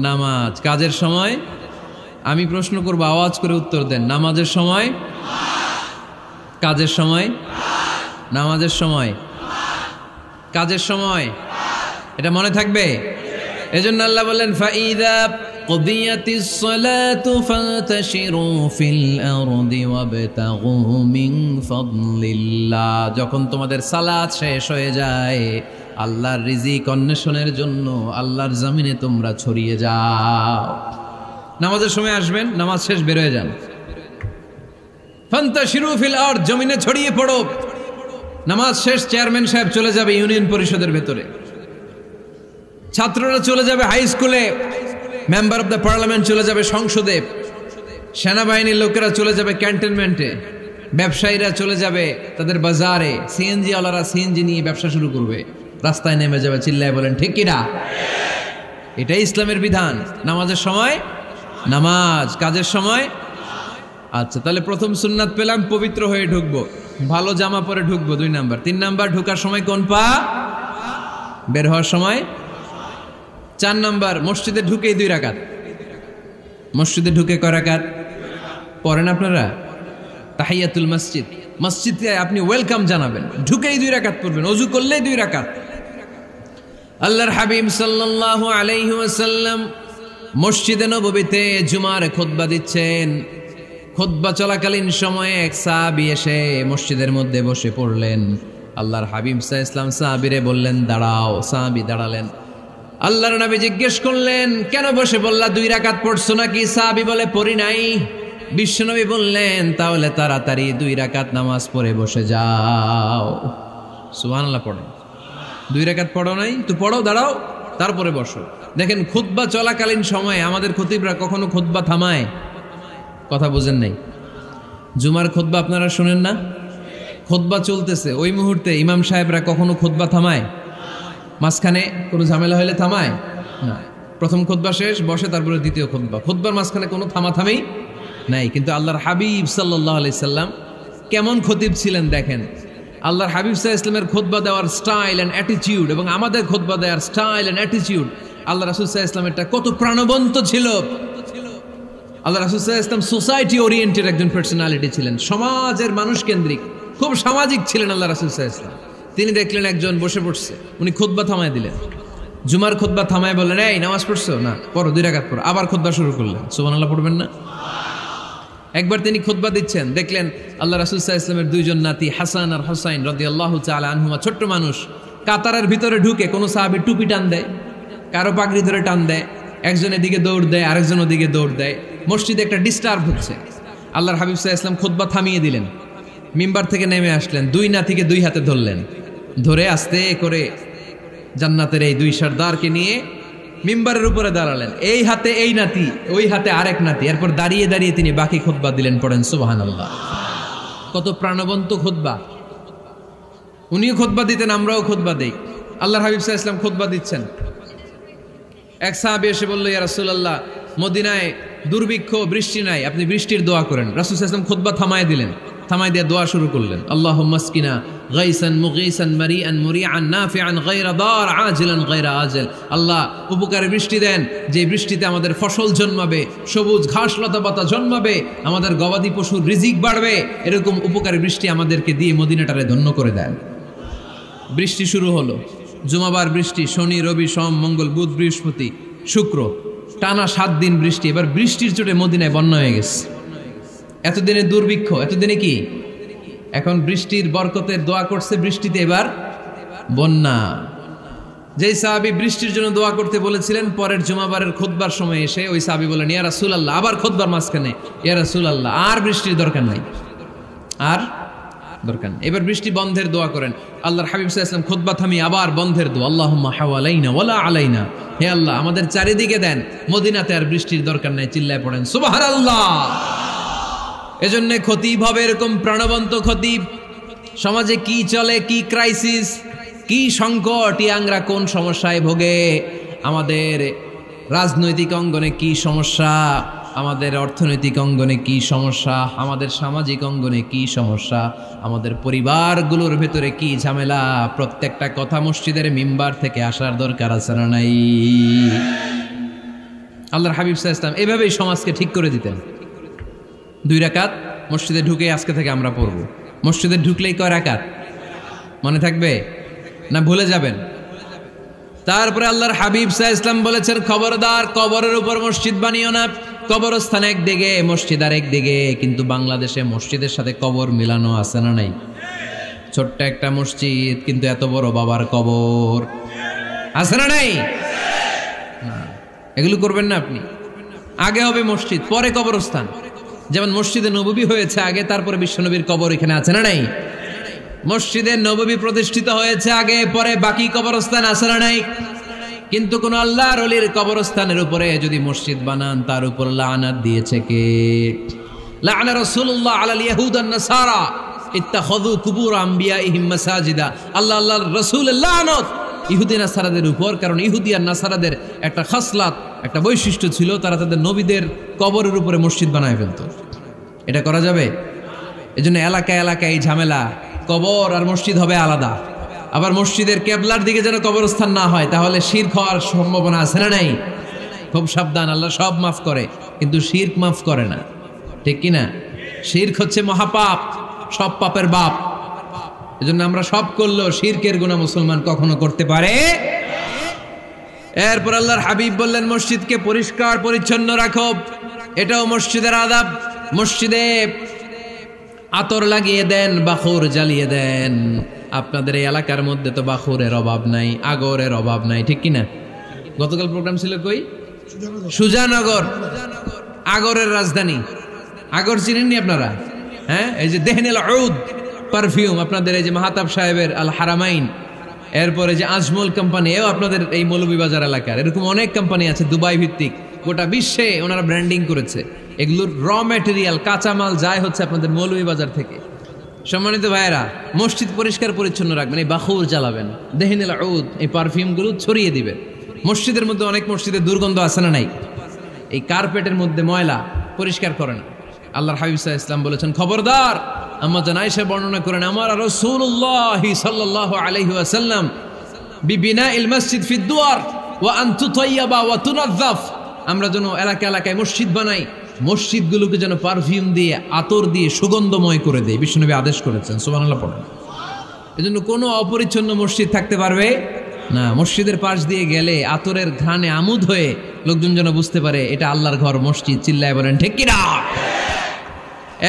নামাজ, কাজের সময়। আমি প্রশ্ন করব, আওয়াজ করে উত্তর দেন। নামাজের সময়, কাজের সময়, নামাজের সময়, কাজের সময়। এটা মনে থাকবে। এজন্য আল্লাহ বললেন, ফাইদা কুদিয়াতিস সালাতু ফান্তাশিরু ফিল আরদি ওয়াবতাগু মিন ফাদলিল্লাহ। যখন তোমাদের সালাত শেষ হয়ে যায়, আল্লাহর রিজিক অন্বেষণের জন্য আল্লাহর জমিনে তোমরা ছড়িয়ে যাও। নামাজের সময় আসবেন, নামাজ শেষ বের হয়ে যান। ফান্তাশিরু ফিল আরদ, জমিনে ছড়িয়ে পড়ো। নামাজ শেষ, চেয়ারম্যান সাহেব চলে যাবে ইউনিয়ন পরিষদের ভেতরে, ছাত্ররা চলে যাবে হাই স্কুলে, মেম্বার অব দ্য পার্লামেন্ট চলে যাবে সংসদে, সেনাবাহিনীর লোকেরা চলে যাবে ক্যান্টনমেন্টে, ব্যবসায়ীরা চলে যাবে তাদের বাজারে, সিএনজি ওয়ালারা সিএনজি নিয়ে ব্যবসা শুরু করবে, রাস্তায় নেমে যাবে। চিল্লায় বলেন ঠিক কিনা? এটাই ইসলামের বিধান। নামাজের সময় নামাজ, কাজের সময়। আচ্ছা, তাহলে প্রথম সুন্নাত পেলাম, পবিত্র হয়ে ঢুকবো, ভালো জামা পরে ঢুকবো। 2 নাম্বার। 3 নাম্বার, ঢোকার সময় কোন পা, বের হওয়ার সময়। 4 নাম্বার, মসজিদে ঢুকেই 2 রাকাত। মসজিদে ঢুকে কয় রাকাত পড়েন আপনারা? তাহিয়াতুল মসজিদ। মসজিদে আপনি ওয়েলকাম জানাবেন, ঢুকেই 2 রাকাত পড়বেন, ওযু করলেই 2 রাকাত। আল্লাহর হাবিব সাল্লাল্লাহু আলাইহি ওয়াসাল্লাম মসজিদে নববীতে জুমার খুতবা দিচ্ছেন। খুতবা চলাকালীন সময়ে এক সাহাবী এসে মসজিদের মধ্যে বসে পড়লেন। আল্লাহর হাবিব সাল্লাল্লাহু আলাইহি ওয়াসাল্লাম সাহাবীরে বললেন, দাঁড়াও। সাহাবী দাঁড়ালেন। আল্লাহর নবী জিজ্ঞেস করলেন, কেন বসে বললা? 2 রাকাত পড়ছো নাকি? সাহাবী বলে, পড়ি নাই। বিশ্বনবী বললেন, তাহলে তাড়াতাড়ি 2 রাকাত নামাজ পড়ে বসে যাও। সুবহানাল্লাহ পড়েন। 2 রাকাত পড়ো নাই তো পড়ো, দাঁড়াও, তারপরে বসো। দেখেন, খুতবা চলাকালীন সময়ে আমাদের খতিবরা কখনো খুতবা থামায়? কথা বুঝেন নাই? জুমার খুতবা আপনারা শুনেন না? খুতবা চলতেছে, ওই মুহূর্তে ইমাম সাহেবরা কখনো খুতবা থামায়? মাঝখানে কোনো ঝামেলা হলে থামায় না। প্রথম খুতবা শেষ, বসে, তারপরে দ্বিতীয় খুতবা। খুতবার মাঝখানে কোনো থামাথামি নাই। কিন্তু আল্লাহর হাবিব সাল্লাল্লাহু আলাইহি সাল্লাম কেমন খতিব ছিলেন দেখেন। আল্লাহর হাবিব সাল্লাল্লাহু আলাইহি সাল্লামের খুতবা দেওয়ার স্টাইল অ্যান্ড অ্যাটিটিউড এবং আমাদের খুতবা দেওয়ার স্টাইল অ্যান্ড অ্যাটিটিউড আল্লাহ রাসূল সাল্লাল্লাহু আলাইহি ওয়াসাল্লামেরটা কত প্রাণবন্ত ছিল। আল্লাহ রাসূল সাল্লাল্লাহু আলাইহি ওয়াসাল্লাম সোসাইটি ওরিয়েন্টেড একজন পার্সোনালিটি ছিলেন, সমাজের মানুষ কেন্দ্রিক, খুব সামাজিক ছিলেন আল্লাহ রাসূল সাল্লাল্লাহু আলাইহি ওয়াসাল্লাম। তিনি দেখলেন একজন বসে পড়ছে, উনি খুতবা থামায় দিলেন, জুমার খুতবা থামায় বললেন, এই নামাজ পড়ছো না, পড়ো 2 রাকাত পড়ো। আবার খুতবা শুরু করলেন, সুবহানাল্লাহ পড়বেন না? একবার তিনি খুতবা দিচ্ছেন, দেখলেন আল্লাহ রাসূল সাল্লাল্লাহু আলাইহি ওয়াসাল্লামের 2 জন নাতি হাসান আর হুসাইন রাদিয়াল্লাহু তাআলা আনহুমা, ছোট্ট মানুষ, কাতারের ভিতরে ঢুকে কোনো সাহাবী টুপি টান দেয়, কারো পাগড়ি ধরে টান দেয়, একজন এদিকে দৌড় দেয়, আরেকজন ওদিকে দৌড় দেয়। মসজিদে একটা ডিস্টার্ব হচ্ছে। আল্লাহর হাবিব সাল্লাল্লাহু আলাইহি ওয়াসাল্লাম খুতবা থামিয়ে দিলেন, মিম্বার থেকে নেমে আসলেন, 2 নাতিকে 2 হাতে ধরলেন, ধরে আস্তে করে জান্নাতের এই 2 সর্দারকে নিয়ে মিম্বারের উপরে দাঁড়ালেন। এই হাতে এই নাতি, ওই হাতে আরেক নাতি। এরপর দাঁড়িয়ে দাঁড়িয়ে তিনি বাকি খুতবা দিলেন। পড়েন সুবহানাল্লাহ। কত প্রাণবন্ত খুতবা। উনিও খুতবা দিতেন, আমরাও খুতবা দেই। আল্লাহর হাবিব সাল্লাল্লাহু আলাইহি ওয়াসাল্লাম খুতবা দিচ্ছেন, এক সাহাবী এসে বলল, ইয়া রাসূলুল্লাহ, মদিনায় দুর্ভিক্ষ, বৃষ্টি নাই, আপনি বৃষ্টির দোয়া করেন। রাসূল সাল্লাল্লাহু আলাইহি ওয়াসাল্লাম খুতবা থামায় দিলেন, থামায় দিয়ে দোয়া শুরু করলেন, আল্লাহুম্মা আসকিনা গাইসান মুগীসান মারিআন মুরিআন নাফিআন গায়রা দার আজিলান গায়রা আজল। আল্লাহ, উপকারী বৃষ্টি দেন, যে বৃষ্টিতে আমাদের ফসল জন্মাবে, সবুজ ঘাস লতা পাতা জন্মাবে, আমাদের গবাদি পশুর রিজিক বাড়বে, এরকম উপকারী বৃষ্টি আমাদেরকে দিয়ে মদিনাটারে ধন্য করে দেন। বৃষ্টি শুরু হলো, জুমাবার বৃষ্টি, শনি রবি সোম মঙ্গল বুধ বৃহস্পতি শুক্র, টানা 7 দিন বৃষ্টি। এবার বৃষ্টির চোটে মদিনায় বন্যা হয়ে গেছে। এতদিনে দুর্ভিক্ষ, এতদিনে কি, এখন বৃষ্টির বরকতের দোয়া করছে, বৃষ্টিতে এবার বন্যা। যেই সাহাবী বৃষ্টির জন্য দোয়া করতে বলেছিলেন, পরের জুমাবারের খুতবার সময় এসে ওই সাহাবী বলেন, ইয়া রাসূলুল্লাহ, আবার খুতবার মাঝখানে, ইয়া রাসূলুল্লাহ, আর বৃষ্টির দরকার নাই, আর দরকার নেই, এবার বৃষ্টি বন্ধের দোয়া করেন। আল্লাহর হাবিব সাল্লাল্লাহু আলাইহি ওয়াসাল্লাম খুতবা থামিয়ে আবার বন্ধের দোয়া, আল্লাহুম্মা হাওয়ালাইনা ওয়ালা আলাইনা, হে আল্লাহ আমাদের চারিদিকে দেন, মদিনাতে আর বৃষ্টির দরকার নাই। চিল্লায় পড়েন সুবহানাল্লাহ। এজন্য খতিব হবে এরকম প্রাণবন্ত খতিব। সমাজে কি চলে, কি ক্রাইসিস, কি সংকট, ইয়াংরা কোন সমস্যায় ভোগে, আমাদের রাজনৈতিক অঙ্গনে কি সমস্যা, আমাদের অর্থনৈতিক অঙ্গনে কি সমস্যা, আমাদের সামাজিক অঙ্গনে কি সমস্যা, আমাদের পরিবারগুলোর ভেতরে কি ঝামেলা, প্রত্যেকটা কথা মসজিদের মিম্বার থেকে আসার দরকার আছে না নাই? আল্লাহর হাবিব সাল্লাল্লাহু আলাইহি ওয়াসাল্লাম এভাবেই সমাজকে ঠিক করে দিতেন। 2 রাকাত মসজিদে ঢুকে আজকে থেকে আমরা পড়ব। মসজিদে ঢুকলেই কয় রাকাত মনে থাকবে না ভুলে যাবেন? তারপরে আল্লাহর হাবিব সাল্লাল্লাহু আলাইহি ওয়াসাল্লাম বলেছেন, খবরদার কবরের উপর মসজিদ বানিও না। কবরস্থান একদিকে, মসজিদ আর একদিকে। কিন্তু বাংলাদেশে মসজিদের সাথে কবর মিলানো আছে না নাই? ছোট্ট একটা মসজিদ, কিন্তু এত বড় বাবার কবর আছে না নাই? এগুলো করবেন না আপনি। আগে হবে মসজিদ, পরে কবরস্থান। যেমন মসজিদে নববী হয়েছে আগে, তারপরে বিশ্বনবীর কবর এখানে আছে না নাই? মসজিদে নববী প্রতিষ্ঠিত হয়েছে আগে, পরে বাকি কবরস্থান আছে না নাই? কিন্তু কোন আল্লাহর ওলির কবরস্থানের উপরে যদি মসজিদ বানান, তার উপর লানাত দিয়েছে কে? লাআনা রাসূলুল্লাহ আলাল ইয়াহুদ ওয়ান নাসারা ইত্তাখাযু কুবুর আমবিয়াইহিম মাসাজিদা। আল্লাহর রাসূলের লানত ইহুদি নাসারাদের উপর, কারণ ইহুদি আর নাসারাদের একটা খাসলাত, একটা বৈশিষ্ট্য ছিল, তারা তাদের নবীদের কবরের উপরে মসজিদ বানায় ফেলত। এটা করা যাবে? এজন্য এলাকায় এলাকায় এই ঝামেলা, কবর আর মসজিদ হবে আলাদা। আবার মসজিদের কেবলার দিকে যেন কবরস্থান না হয়, তাহলে শিরক হওয়ার সম্ভাবনা আছে না নাই? খুব সাবধান, আল্লাহ সব মাফ করে কিন্তু শিরক মাফ করে না, ঠিক কি না? শিরক হচ্ছে মহাপাপ, সব পাপের বাপ। এজন্য আমরা সব করলেও শিরকের গুনাহ মুসলমান কখনো করতে পারে। এরপর আল্লাহর হাবিব বললেন, মসজিদকে পরিষ্কার পরিচ্ছন্ন রাখো, এটাও মসজিদের আদাব। মসজিদে আতর লাগিয়ে দেন, বাখুর জ্বালিয়ে দেন। আপনাদের এই এলাকার মধ্যে তো বাখুরের অভাব নাই, আগরের অভাব নাই, ঠিক কিনা? গতকাল প্রোগ্রাম ছিল কই? সুজানগর, আগরের রাজধানী। আগর চিনেননি আপনারা? হ্যাঁ, এই যে দেহনেল উদ পারফিউম, আপনাদের এই যে মাহাতাব সাহেবের আল হারামাইন, এরপরে যে আজমল কোম্পানি, এও আপনাদের এই মৌলভীবাজার এলাকার। এরকম অনেক কোম্পানি আছে দুবাই ভিত্তিক, গোটা বিশ্বে ওনারা ব্র্যান্ডিং করেছে। এগুলোর র ম্যাটেরিয়াল, কাঁচামাল যায় হচ্ছে আপনাদের মৌলভীবাজার থেকে। সম্মানিত ভাইয়েরা, মসজিদ পরিষ্কার পরিচ্ছন্ন রাখবেন, এই বাখুর জ্বালাবেন, দেহনেল উদ, এই পারফিউমগুলো ছড়িয়ে দিবেন। মসজিদের মধ্যে অনেক মসজিদে দুর্গন্ধ আছে না নাই? এই কার্পেটের মধ্যে ময়লা, পরিষ্কার করে না। আল্লাহর হাবিব সাল্লাল্লাহু আলাইহি ওয়াসাল্লাম বলেছেন, খবরদার। আম্মা জান আয়েশা বর্ণনা করেন, আমার রাসূলুল্লাহ সাল্লাল্লাহু আলাইহি ওয়াসাল্লাম বিবিনাইল মসজিদ ফি দুয়ার, ওয়া আন তুতাইয়াবা ওয়া তুনাজ্জাফ, আমরা যেন এলাকা এলাকায় মসজিদ বানাই, মসজিদগুলোকে যেন পারফিউম দিয়ে আতর দিয়ে সুগন্ধময় করে দেয়, বিশ্বনবী আদেশ করেছেন। সুবহানাল্লাহ পড়েন। এজন্য কোনো অপরিচ্ছন্ন মসজিদ থাকতে পারবে না। মসজিদের পাশ দিয়ে গেলে আতরের ঘ্রাণে আমোদ হয়ে লোকজন যেন বুঝতে পারে এটা আল্লাহর ঘর, মসজিদ। চিল্লায় বলেন ঠিক কিনা?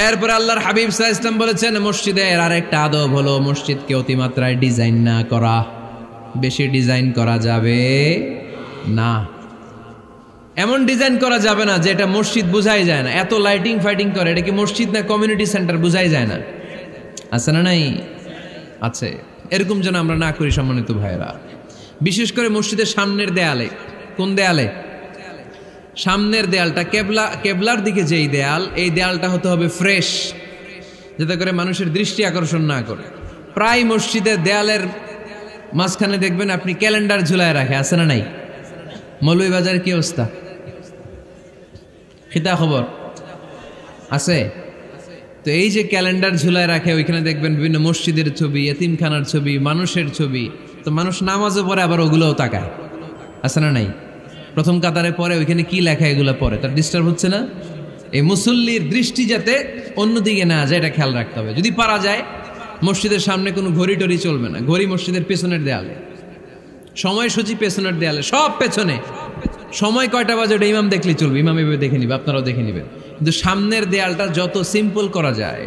এরপরে আল্লাহর হাবিব সাল্লাল্লাহু আলাইহি ওয়াসাল্লাম বলেছেন মসজিদের আরেকটা আদব হলো মসজিদকে অতিমাত্রায় ডিজাইন না করা। বেশি ডিজাইন করা যাবে না। এমন ডিজাইন করা যাবে না যে এটা মসজিদ বোঝাই যায় না, এত লাইটিং ফাইটিং করে, এটা কি মসজিদ না কমিউনিটি সেন্টার বোঝাই যায় না। আছে না নাই? আছে। এরকম যেন আমরা না করি সম্মানিত ভাইয়েরা। বিশেষ করে মসজিদের সামনের দেয়ালে। কোন দেয়ালে? সামনের দেয়ালটা কেবলার দিকে যেই দেয়াল, এই দেয়ালটা হতে হবে ফ্রেশ, যাতে করে মানুষের দৃষ্টি আকর্ষণ না করে। প্রায় মসজিদের দেয়ালের মাঝখানে দেখবেন আপনি ক্যালেন্ডার ঝুলায় রাখে, আছে না নাই? মৌলভীবাজার কি অবস্থা? খিতা খবর আছে? তো এই যে ক্যালেন্ডার ঝুলায় রাখে, ওইখানে দেখবেন বিভিন্ন মসজিদের ছবি, এতিমখানার ছবি, মানুষের ছবি। তো মানুষ নামাজও পড়ে আবার ওগুলোও তাকায়, আছে না নাই? প্রথম কাতারে পরে ওইখানে কি লেখা এগুলো পরে, তার ডিস্টার্ব হচ্ছে না? এই মুসল্লির দৃষ্টি যাতে অন্যদিকে না যায় এটা খেয়াল রাখতে হবে। যদি পারা যায় মসজিদের সামনে কোনো ঘড়ি টড়ি চলবে না। ঘড়ি মসজিদের পেছনের দেয়ালে, সময়সূচি পেছনের দেয়ালে, সব পেছনে। সময় কয়টা বাজে ওটা ইমাম দেখলেই চলবে, ইমাম এভাবে দেখে নিবে, আপনারাও দেখে নেবেন। কিন্তু সামনের দেয়ালটা যত সিম্পল করা যায়।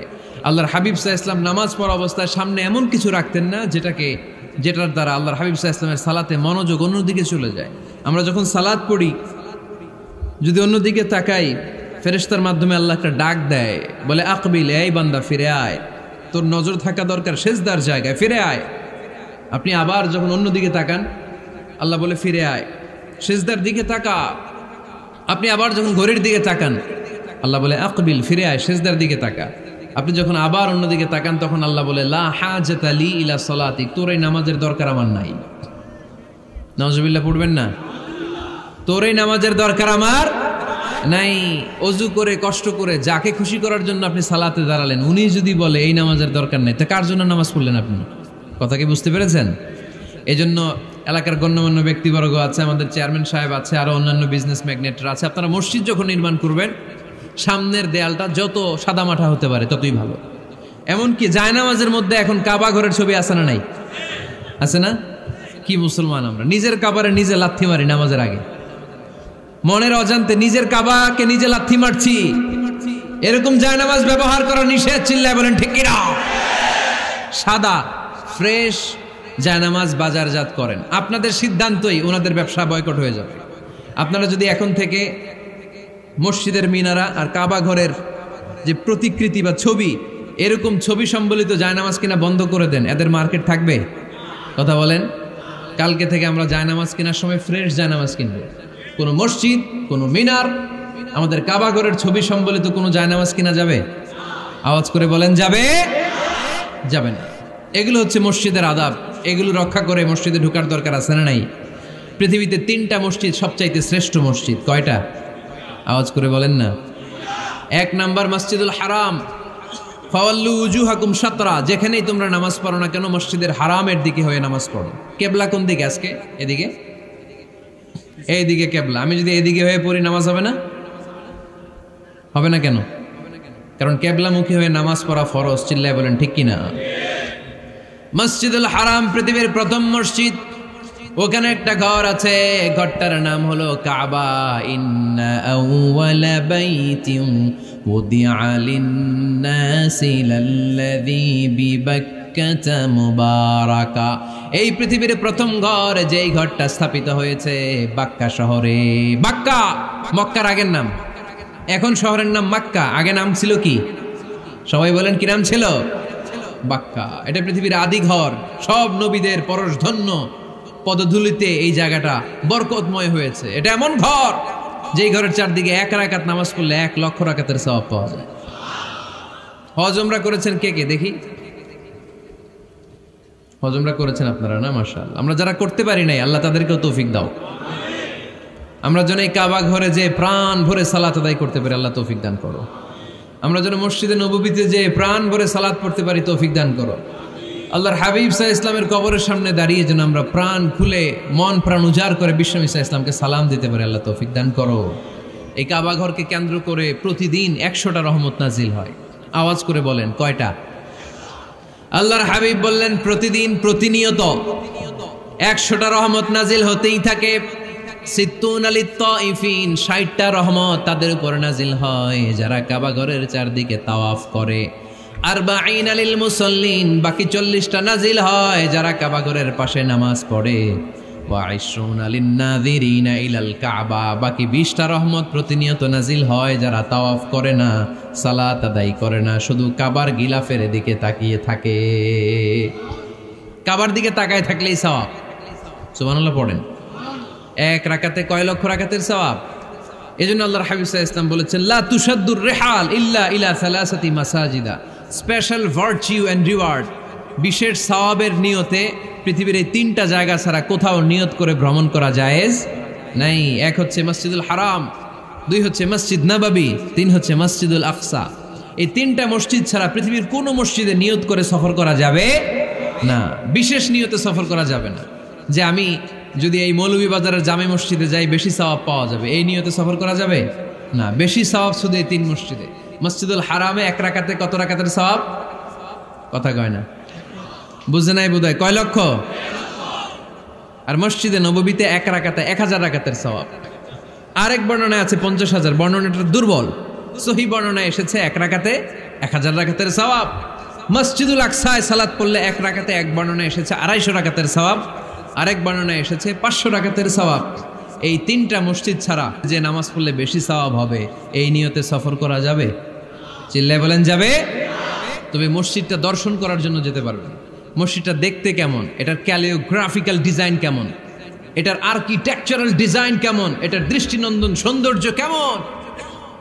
আল্লাহর হাবিব সাল্লাল্লাহু আলাইহি ওয়াসাল্লাম নামাজ পড়া অবস্থায় সামনে এমন কিছু রাখতেন না যেটার দ্বারা আল্লাহর হাবিব সাল্লাল্লাহু আলাইহি ওয়াসাল্লামের সালাতে মনোযোগ অন্যদিকে চলে যায়। আমরা যখন সালাত পড়ি যদি অন্যদিকে তাকাই, ফেরেশতার মাধ্যমে আল্লাহ একটা ডাক দেয়, বলে আকবিল, এই বান্দা ফিরে আয়, তোর নজর থাকা দরকার সেজদার জায়গায়, ফিরে আয়। আপনি আবার যখন অন্যদিকে তাকান আল্লাহ বলে ফিরে আয়, সেজদার দিকে তাকা। আপনি আবার যখন ঘড়ির দিকে তাকান আল্লাহ বলে আকবিল, ফিরে আয়, সেজদার দিকে তাকা। আপনি যখন আবার অন্যদিকে তাকান তখন আল্লাহ বলে লা হাজাতা লি ইলা সালাতিক, তোর এই নামাজের দরকার আমার নাই। নাউজুবিল্লাহ পড়বেন না? তোর এই নামাজের দরকার আমার নাই। অজু করে কষ্ট করে যাকে খুশি করার জন্য আপনি সালাতে দাঁড়ালেন, উনি যদি বলে এই নামাজের দরকার নেই, তা কার জন্য নামাজ পড়লেন আপনি? কথা কি বুঝতে পেরেছেন? এই জন্য এলাকার গণ্যমান্য ব্যক্তিবর্গ আছে, আমাদের চেয়ারম্যান সাহেব আছে, আরো অন্যান্য বিজনেস ম্যাগনেটরা আছে, আপনারা মসজিদ যখন নির্মাণ করবেন সামনের দেয়ালটা যত সাদামাটা হতে পারে ততই ভালো। এমনকি জায়নামাজের মধ্যে এখন কাবা ঘরের ছবি আছে না নাই? আছে না? কি মুসলমান আমরা, নিজের কাবারে নিজে লাথি মারি নামাজের আগে, মনের অজান্তে নিজের কাবাকে নিজে লাথি মারছি। এরকম জায়নামাজ ব্যবহার করা নিষেধ। চিল্লায় বলেন ঠিক কিনা? সাদা ফ্রেশ জায়নামাজ বাজারজাত করেন, আপনাদের সিদ্ধান্তই ওনাদের ব্যবসা বয়কট হয়ে যাবে। আপনারা যদি এখন থেকে মসজিদের মিনারা আর কাবা ঘরের যে প্রতিকৃতি বা ছবি, এরকম ছবি সম্বলিত জায়নামাজ কিনা বন্ধ করে দেন, এদের মার্কেট থাকবে? কথা বলেন। কালকে থেকে আমরা জায়নামাজ কেনার সময় ফ্রেশ জায়নামাজ কিনবো। কোনো মসজিদ, কোনো মিনার, আমাদের কাবা ঘরের ছবি সম্বলিত কোনো জায়নামাজ কিনা যাবে? আওয়াজ করে বলেন যাবে? যাবে না। এগুলো হচ্ছে মসজিদের আদাব, এগুলো রক্ষা করে মসজিদে ঢোকার দরকার আছে না নাই? পৃথিবীতে 3টা মসজিদ সবচাইতে শ্রেষ্ঠ মসজিদ। কয়টা? আওয়াজ করে বলেন না। 1 নাম্বার মসজিদুল হারাম, ফাওয়াল্লু উজুহাকুম শাতরা, যেখানেই তোমরা নামাজ পড়ো না কেন মসজিদের হারামের দিকে হয়ে নামাজ পড়ো। কেবলা কোন দিকে আজকে? এদিকে, এইদিকে কেবলা। আমি যদি এদিকে হয়ে পড়ি নামাজ হবে না? হবে না কেন? কারণ কেবলামুখী হয়ে নামাজ পড়া ফরজ। চিল্লায় বলেন ঠিক কিনা? মসজিদুল হারাম পৃথিবীর প্রথম মসজিদ। ওখানে একটা ঘর আছে, ঘরটার নাম হলো কাবা। ইন্না আউওয়ালা বাইতিন উদিআ লিন-নাসি লাল্লাযী বিবাক্কাতা মুবারাকা। এই পৃথিবীর প্রথম ঘর, যেই ঘরটা স্থাপিত হয়েছে বাক্কা শহরে। বাক্কা মক্কার আগের নাম, এখন শহরের নাম মক্কা। আগে নাম ছিল কি? সবাই বলেন কি নাম ছিল? বাক্কা। এটা পৃথিবীর আদি ঘর। সব নবীদের পরশধন্য পদধূলিতে এই জায়গাটা বরকতময় হয়েছে। এটা এমন ঘর যেই ঘরের চারদিকে 1 রাকাত নামাজ পড়লে 1 লক্ষ রাকাতের সওয়াব পাওয়া যায়। হজ উমরা করেছেন কে কে দেখি? হজ উমরা করেছেন আপনারা না? মাশাআল্লাহ। আমরা যারা করতে পারি নাই আল্লাহ তাদেরকেও তৌফিক দাও। আমরা যেন এই কাবা ঘরে যে প্রাণ ভরে সালাত আদায় করতে পারি, আল্লাহ তৌফিক দান করো। আমরা যেন মসজিদে নববীতে যে প্রাণ ভরে সালাত পড়তে পারি, তৌফিক দান করো। আল্লাহর হাবিব সাল্লাল্লাহু আলাইহি ইসলামের কবরের সামনে দাঁড়িয়ে যেন আমরা প্রাণ খুলে মন প্রাণ উজাড় করে বিশ্বনবী সাল্লাল্লাহু আলাইহি ইসলামকে সালাম দিতে পারি। আল্লাহ তৌফিক দান করো। এই কাবা ঘরকে কেন্দ্র করে প্রতিদিন 100টা রহমত নাজিল হয়। আওয়াজ করে বলেন কয়টা? আল্লাহর হাবিব বললেন প্রতিদিন প্রতিনিয়ত 100টা রহমত নাজিল হতেই থাকে। সিত্তুন আলিত তাইফিন 60টা রহমত তাদের উপর নাজিল হয় যারা কাবা ঘরের চারদিকে তাওয়াফ করে। আরবাঈন আলিল মুসাল্লিন বাকি 40টা নাজিল হয় যারা কাবা ঘরের পাশে নামাজ পড়ে। ওয়া 20 আলিন নাযিরিনা ইলাল কাবা বাকি 20টা রহমত প্রতিনিয়ত নাজিল হয় যারা তাওয়াফ করে না, সালাত আদায় করে না, শুধু কাবার গিলাফের দিকে তাকিয়ে থাকে। কাবার দিকে তাকায় থাকলেই সওয়াব। সুবহানাল্লাহ পড়েন। এক রাকাতে কয় লক্ষ রাকাতের সওয়াব। এজন্য আল্লাহর হাবিব সাল্লাল্লাহু আলাইহি ওয়াসাল্লাম বলেছেন লা তুশাদ্দুর রিহাল ইল্লা ইলা সালাসাতি মাসাজিদা, স্পেশাল ভার্চু এন্ড রিওয়ার্ড, বিশেষ সওয়াবের নিয়তে পৃথিবীর এই 3টা জায়গা ছাড়া কোথাও নিয়ত করে ভ্রমণ করা জায়েজ নাই। এক হচ্ছে মসজিদুল হারাম, 2 হচ্ছে মসজিদ নববী, 3 হচ্ছে মসজিদুল আকসা। এই 3টা মসজিদ ছাড়া পৃথিবীর কোনো মসজিদে নিয়ত করে সফর করা যাবে না, বিশেষ নিয়তে সফর করা যাবে না। যে আমি যদি এই মৌলভীবাজারের জামে মসজিদে যাই বেশি সওয়াব পাওয়া যাবে, এই নিয়তে সফর করা যাবে না। বেশি সওয়াব শুধু এই 3 মসজিদে। মসজিদুল হারামে 1 রাকাতে কত রাকাতের সওয়াব? কথা কয় না, বুঝে নাই বোধহয়। কয় লক্ষ? আর মসজিদে নববীতে 1 রাকাতে 1000 রাকাতের সওয়াব। আরেক বর্ণনায় আছে 50,000, বর্ণনাটা দুর্বল। সহি বর্ণনায় এসেছে 1 রাকাতে 1000 রাকাতের সওয়াব। মসজিদুল আকসায় সালাত পড়লে 1 রাকাতে, এক বর্ণনায় এসেছে 250 রাকাতের সওয়াব, আরেক বর্ণনায় এসেছে 500 রাকাতের সওয়াব। এই 3টা মসজিদ ছাড়া যে নামাজ পড়লে বেশি সওয়াব হবে এই নিয়তে সফর করা যাবে? চিল্লায় বলেন যাবে। তবে মসজিদটা দর্শন করার জন্য যেতে পারবেন। মসজিদটা দেখতে কেমন, এটার ক্যালিওগ্রাফিক্যাল ডিজাইন কেমন, এটার আর্কিটেকচারাল ডিজাইন কেমন, এটার দৃষ্টিনন্দন সৌন্দর্য কেমন,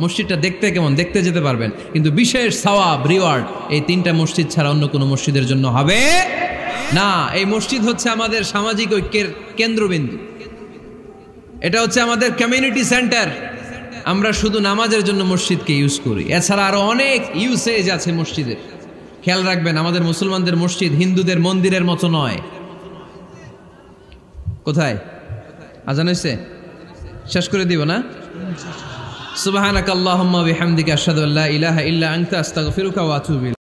মসজিদটা দেখতে কেমন, দেখতে যেতে পারবেন। কিন্তু বিশেষ সওয়াব রিওয়ার্ড এই 3টা মসজিদ ছাড়া অন্য কোনো মসজিদের জন্য হবে না। এই মসজিদ হচ্ছে আমাদের সামাজিক ঐক্যের কেন্দ্রবিন্দু, এটা হচ্ছে আমাদের কমিউনিটি সেন্টার। আমরা শুধু নামাজের জন্য মসজিদকে ইউজ করি, এছাড়া আরো অনেক ইউসেজ আছে মসজিদের। খেয়াল রাখবেন, আমাদের মুসলমানদের মসজিদ হিন্দুদের মন্দিরের মতো নয়। কোথায় আজান হইছে? শেষ করে দিব না? সুবহানাকাল্লাহুম্মা বিহামদিকা আশহাদু আল্লা ইলাহা ইল্লা আনতা আস্তাগফিরুকা ওয়া আতুবু ইলাইক।